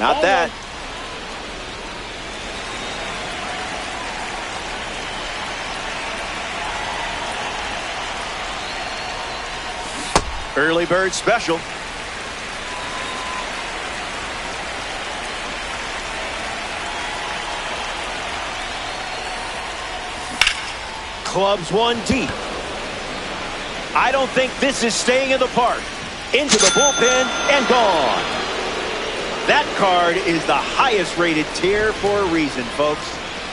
Not that. Early bird special. Clubs one deep. I don't think this is staying in the park. Into the bullpen and gone. That card is the highest rated tier for a reason, folks.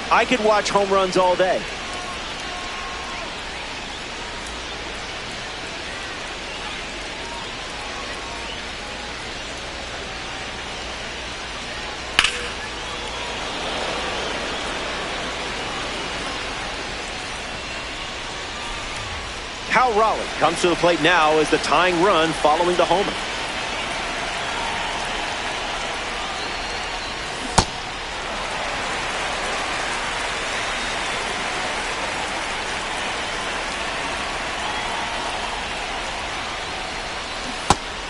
I could watch home runs all day. Cal Raleigh comes to the plate now as the tying run following the homer.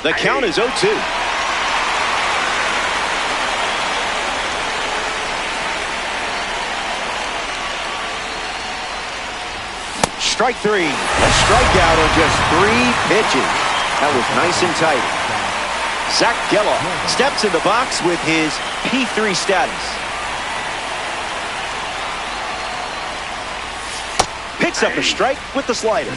The count is 0-2. Strike 3. A strikeout on just 3 pitches. That was nice and tight. Zach Geloff steps in the box with his P3 status. Picks up a strike with the slider.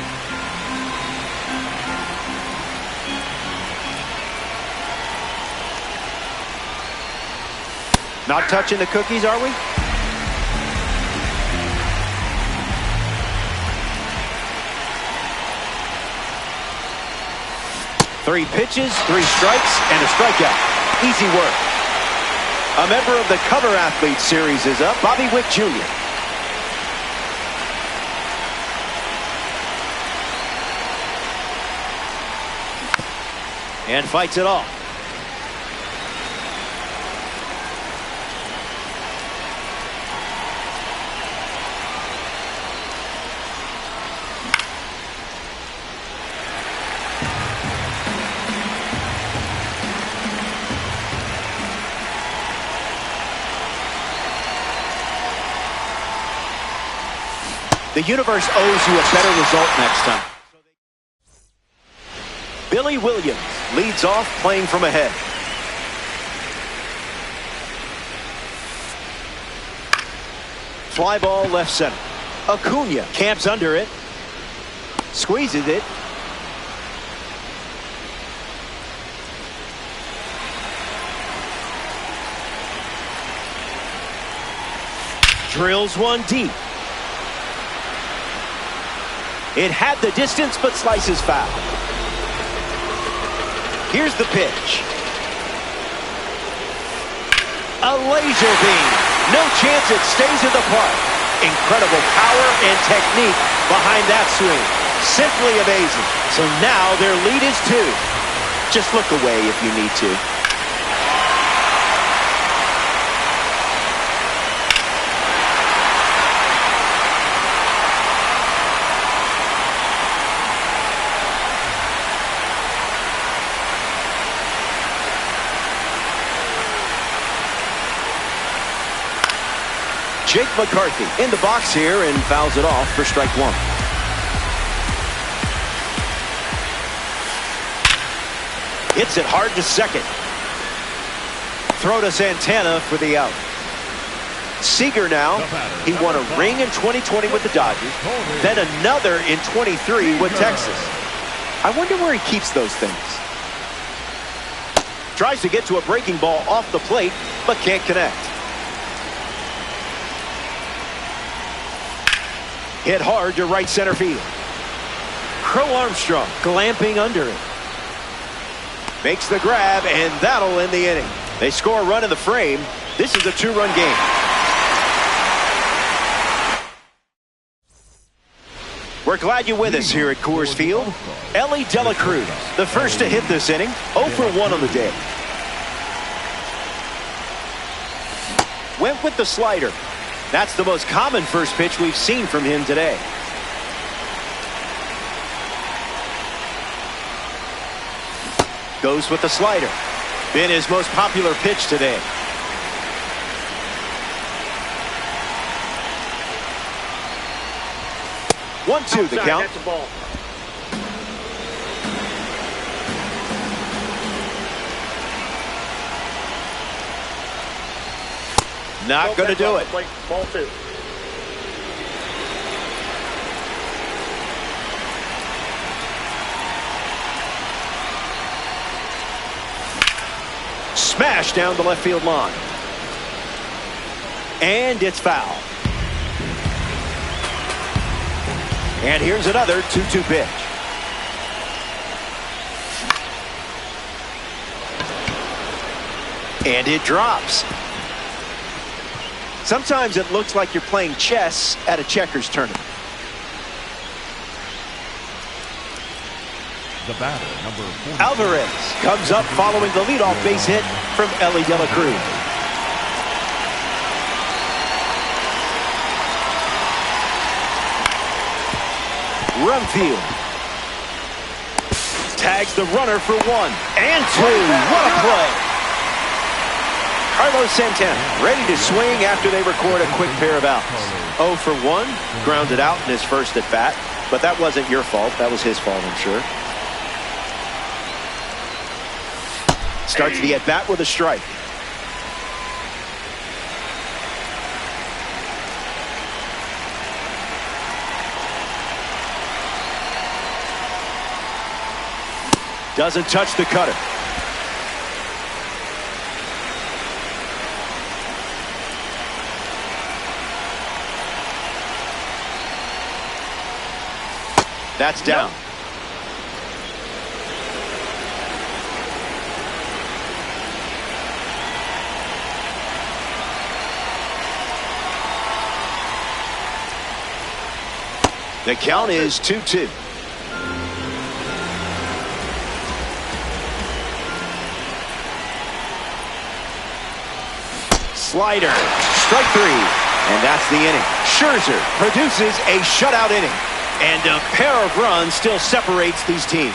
Not touching the cookies, are we? Three pitches, 3 strikes, and a strikeout. Easy work. A member of the Cover Athlete Series is up, Bobby Wick Jr. And fights it off. The universe owes you a better result next time. Billy Williams leads off playing from ahead. Fly ball left center. Acuna camps under it. Squeezes it. Drills one deep. It had the distance, but slices foul. Here's the pitch. A laser beam. No chance it stays in the park. Incredible power and technique behind that swing. Simply amazing. So now their lead is 2. Just look away if you need to. Jake McCarthy in the box here and fouls it off for strike 1. Hits it hard to second. Throw to Santana for the out. Seager now. He won a ring in 2020 with the Dodgers, then another in 23 with Texas. I wonder where he keeps those things. Tries to get to a breaking ball off the plate, but can't connect. Hit hard to right center field. Crow Armstrong glamping under it. Makes the grab, and that'll end the inning. They score a run in the frame. This is a two-run game. We're glad you're with us here at Coors Field. Ellie De La Cruz, the first to hit this inning, 0 for 1 on the day. Went with the slider. That's the most common first pitch we've seen from him today. Goes with the slider. Been his most popular pitch today. One-two the count. That's a ball. Not going to do it. Ball 2. Smash down the left field line. And it's foul. And here's another 2-2 pitch. And it drops. Sometimes it looks like you're playing chess at a checkers tournament. The batter, number 40. Alvarez comes up following the leadoff base hit from Ellie De La Cruz. Run field. Tags the runner for 1 and 2. What a play. Carlos Santana ready to swing after they record a quick pair of outs. 0 for 1, grounded out in his first at bat, but that wasn't your fault. That was his fault, I'm sure. Starts the at bat with a strike. Doesn't touch the cutter. That's down. The count is 2-2. Slider, strike 3, and that's the inning. Scherzer produces a shutout inning, and a pair of runs still separates these teams.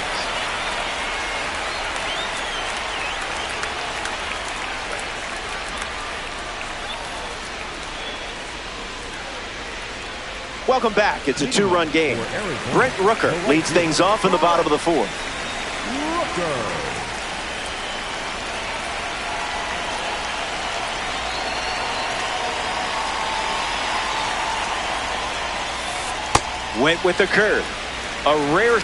Welcome back. It's a 2-run game. Brent Rooker leads things off in the bottom of the 4th. Went with the curve. A rare.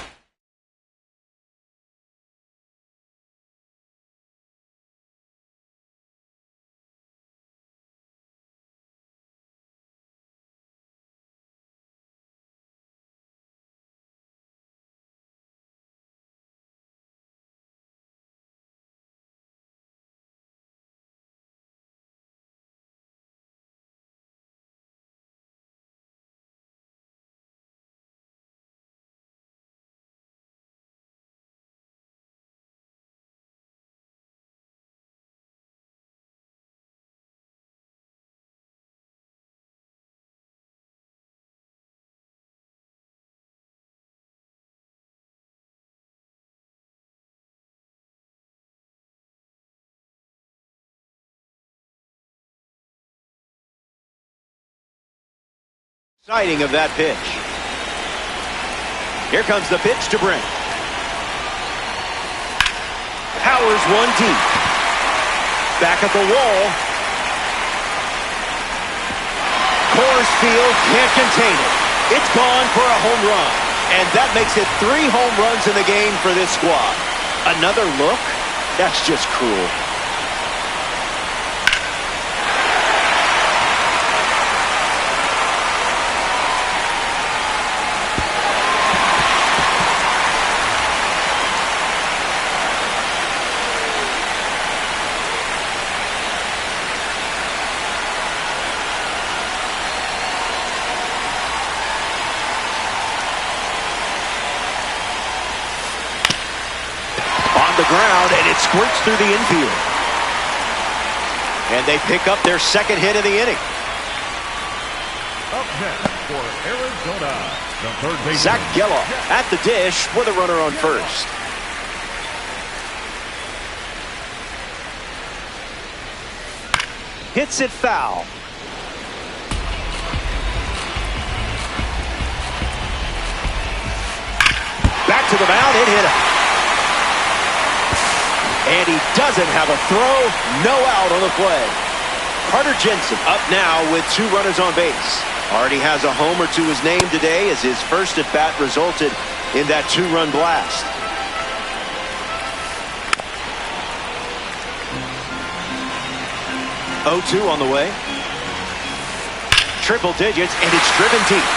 Sighting of that pitch. Here comes the pitch to Brent. Powers one deep. Back at the wall. Coors Field can't contain it. It's gone for a home run. And that makes it 3 home runs in the game for this squad. Another look? That's just cruel. ground, and it squirts through the infield. And they pick up their second hit of the inning. Up next for Arizona, the third baseman, Zach Geloff at the dish with a runner on first. Hits it foul. Back to the mound, it hit him. And he doesn't have a throw, no out on the play. Carter Jensen up now with 2 runners on base. Already has a homer to his name today as his first at bat resulted in that 2-run blast. Oh-2 on the way. Triple digits, and it's driven deep.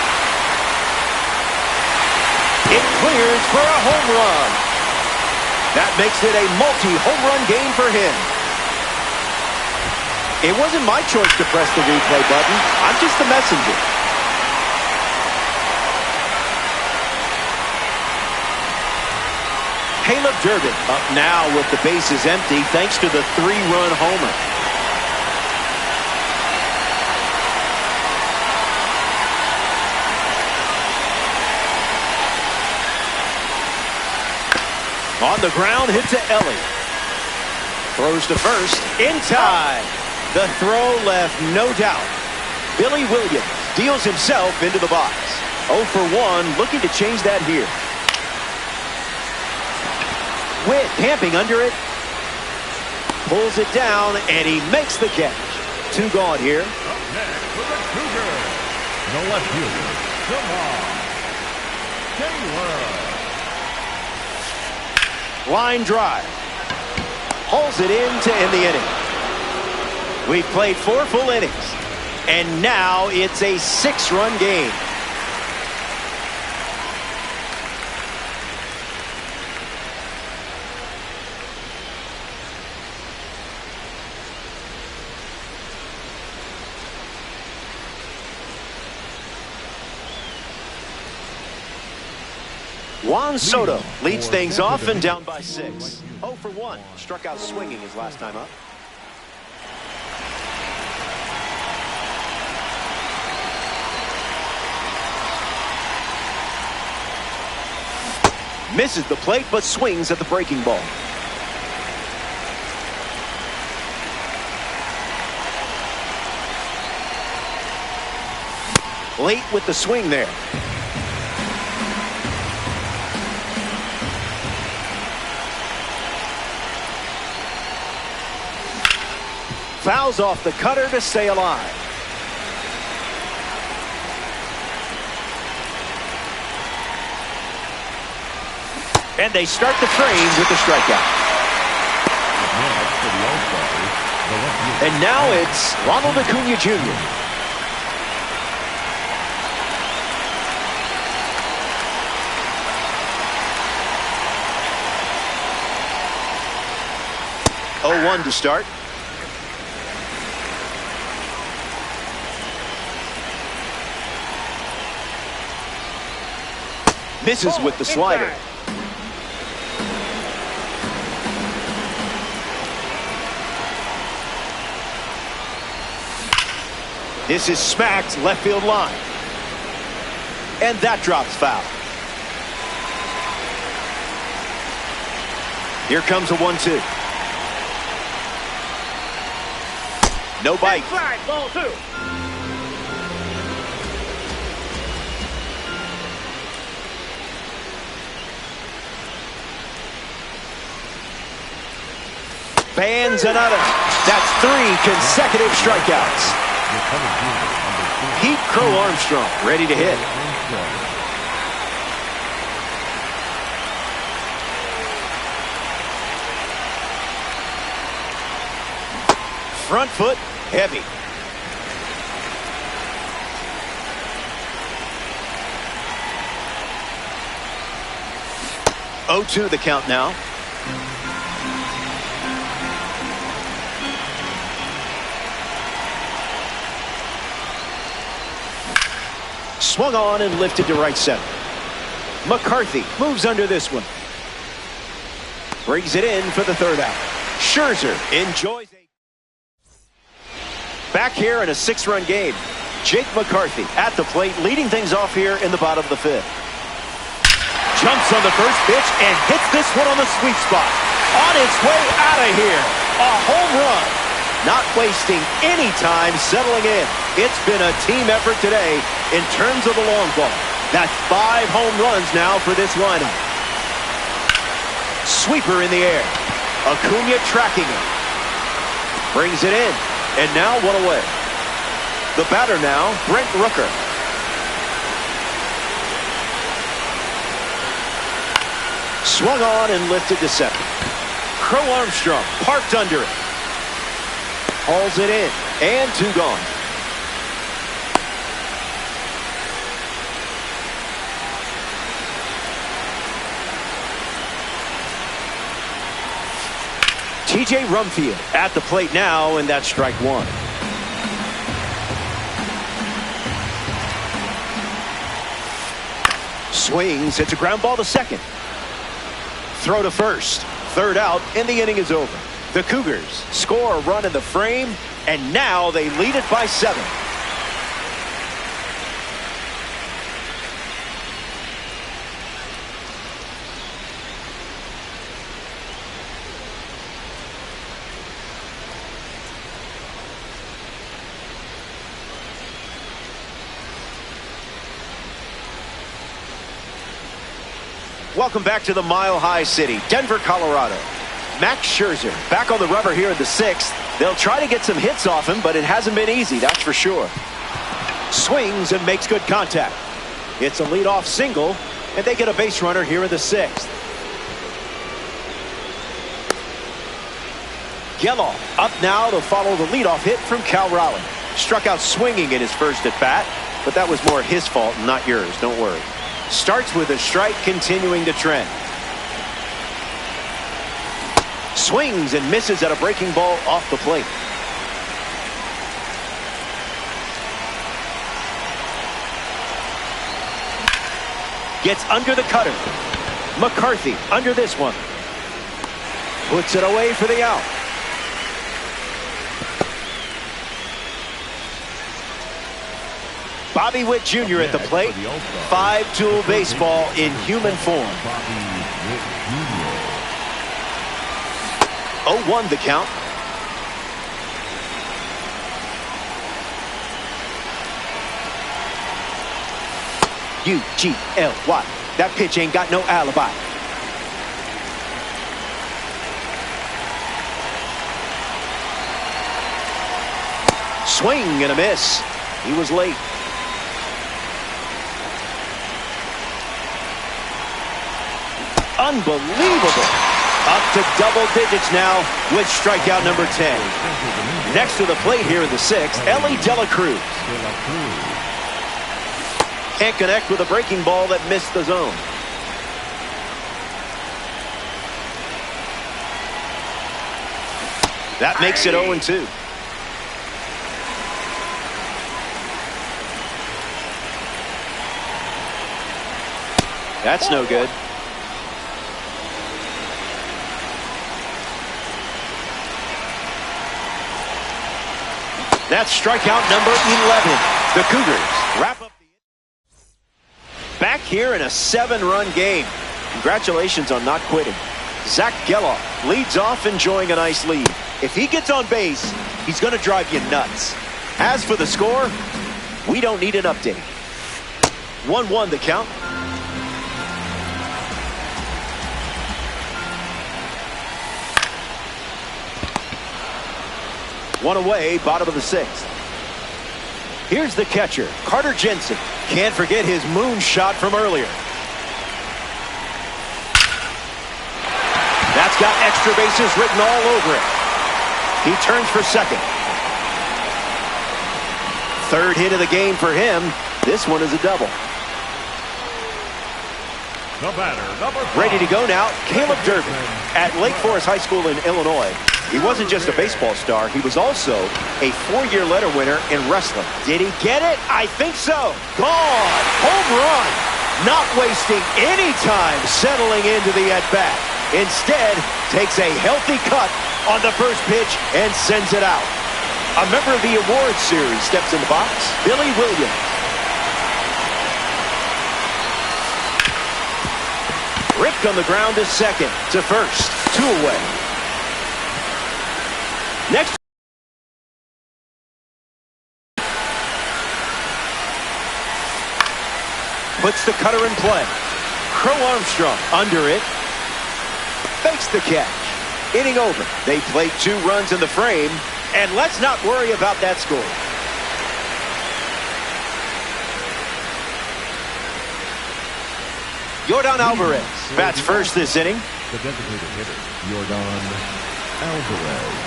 It clears for a home run. That makes it a multi-home run game for him. It wasn't my choice to press the replay button. I'm just the messenger. Caleb Durbin up now with the bases empty thanks to the 3-run homer. On the ground, hit to Ellie. Throws to first, in time. The throw left no doubt. Billy Williams deals himself into the box. 0 for 1, looking to change that here. Witt camping under it. Pulls it down, and he makes the catch. 2 gone here. Up next for the Cougars, the left fielder, Jamal Taylor. Line drive. Hauls it in to end the inning. We've played 4 full innings, and now it's a 6-run game. Juan Soto leads things off and down by 6. 0 for 1. Struck out swinging his last time up. Misses the plate but swings at the breaking ball. Late with the swing there. Fouls off the cutter to stay alive. And they start the frame with the strikeout. And now it's Ronald Acuna Jr. Oh, 1 to start. Misses with the slider. This is smacked left field line. And that drops foul. Here comes a 1-2. No bite. Flag, ball 2. Bands another. That's 3 consecutive strikeouts. Pete Crow Armstrong ready to hit. Front foot heavy. Oh, 2 the count now. Swung on and lifted to right center. McCarthy moves under this one. Brings it in for the third out. Scherzer enjoys a... Back here in a 6-run game. Jake McCarthy at the plate, leading things off here in the bottom of the 5th. Jumps on the first pitch and hits this one on the sweet spot. On its way out of here. A home run. Not wasting any time settling in. It's been a team effort today in terms of the long ball. That's 5 home runs now for this lineup. Sweeper in the air. Acuna tracking it. Brings it in. And now one away. The batter now, Brent Rooker. Swung on and lifted to second. Crow Armstrong parked under it. Hauls it in. And 2 gone. TJ Rumfield at the plate now, and that's strike 1. Swings, hits a ground ball to second. Throw to first. Third out, and the inning is over. The Cougars score a run in the frame, and now they lead it by 7. Welcome back to the Mile High City, Denver, Colorado. Max Scherzer back on the rubber here in the 6th. They'll try to get some hits off him, but it hasn't been easy, that's for sure. Swings and makes good contact. It's a leadoff single, and they get a base runner here in the 6th. Geloff up now to follow the leadoff hit from Cal Raleigh. Struck out swinging in his first at bat, but that was more his fault and not yours, don't worry. Starts with a strike, continuing to trend. Swings and misses at a breaking ball off the plate. Gets under the cutter. McCarthy under this one. Puts it away for the out. Bobby Witt Jr. at the plate. 5-tool baseball in human form. 0-1 the count. U-G-L-Y. That pitch ain't got no alibi. Swing and a miss. He was late. Unbelievable. Up to double digits now with strikeout number 10. Next to the plate here in the 6th, Ellie De La Cruz. Can't connect with a breaking ball that missed the zone. That makes it 0-2. That's no good. That's strikeout number 11. The Cougars wrap up the inning. Back here in a 7-run game. Congratulations on not quitting. Zach Geloff leads off, enjoying a nice lead. If he gets on base, he's going to drive you nuts. As for the score, we don't need an update. 1-1 the count. One away, bottom of the 6th. Here's the catcher, Carter Jensen. Can't forget his moonshot from earlier. That's got extra bases written all over it. He turns for second. Third hit of the game for him. This one is a double. The batter, number 5. Ready to go now, Caleb Durbin at Lake Forest High School in Illinois. He wasn't just a baseball star, he was also a 4-year letter winner in wrestling. Did he get it? I think so. Gone. Home run. Not wasting any time settling into the at-bat. Instead, takes a healthy cut on the first pitch and sends it out. A member of the awards series steps in the box, Billy Williams. Ripped on the ground to second, to first, 2 away. Next. Puts the cutter in play. Crow Armstrong under it. Fakes the catch. Inning over. They played 2 runs in the frame. And let's not worry about that score. Yordan Alvarez bats first this inning. The designated hitter, Yordan Alvarez.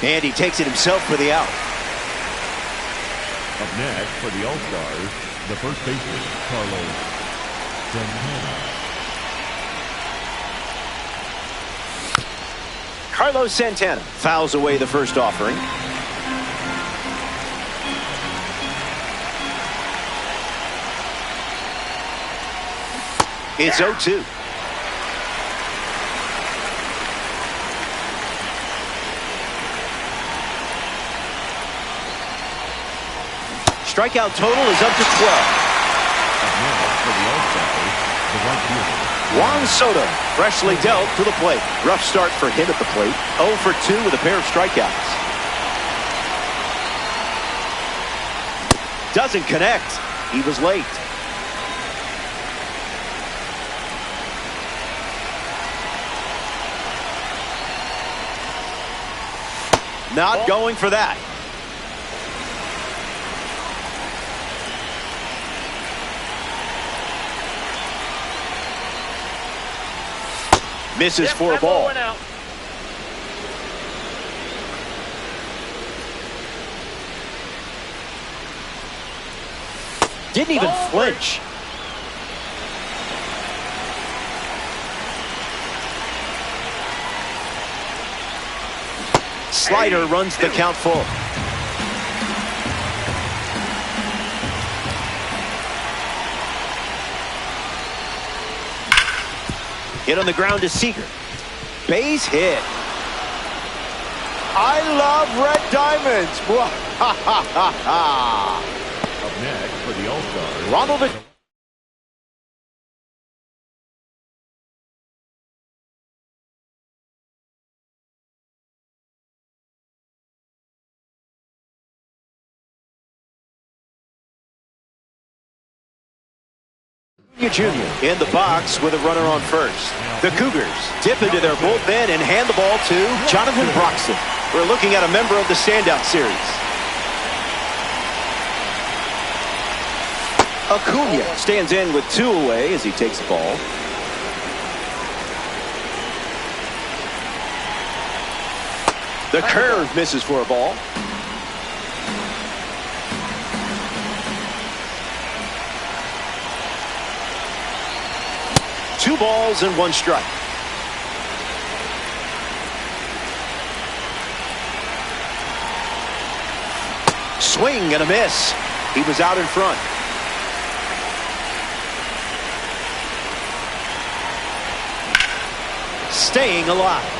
And he takes it himself for the out. Up next for the All-Stars, the first baseman, Carlos Santana. Carlos Santana fouls away the first offering. It's 0-2. Strikeout total is up to 12. Up next for the All-Stars, the right fielder, Juan Soto freshly dealt to the plate. Rough start for him at the plate. 0 for 2 with a pair of strikeouts. Doesn't connect. He was late. Not going for that. Misses for a ball. Didn't even flinch. Slider runs the count full. Hit on the ground to Seager. Base hit. I love red diamonds. up next for the All-Stars, Ronald. Jr. in the box with a runner on first. The Cougars dip into their bullpen and hand the ball to Jonathan Broxton. We're looking at a member of the standout series. Acuna stands in with 2 away as he takes the ball. The curve misses for a ball. Two balls and 1 strike. Swing and a miss. He was out in front. Staying alive.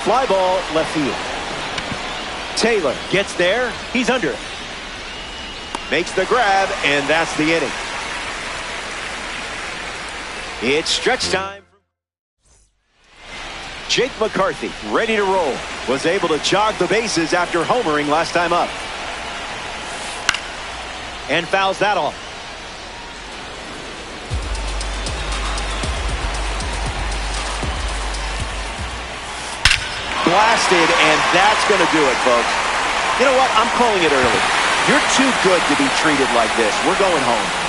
Fly ball left field. Taylor gets there. He's under it. Makes the grab, and that's the inning. It's stretch time. Jake McCarthy, ready to roll, was able to jog the bases after homering last time up. And fouls that off. Blasted, and that's going to do it, folks. You know what? I'm calling it early. You're too good to be treated like this. We're going home.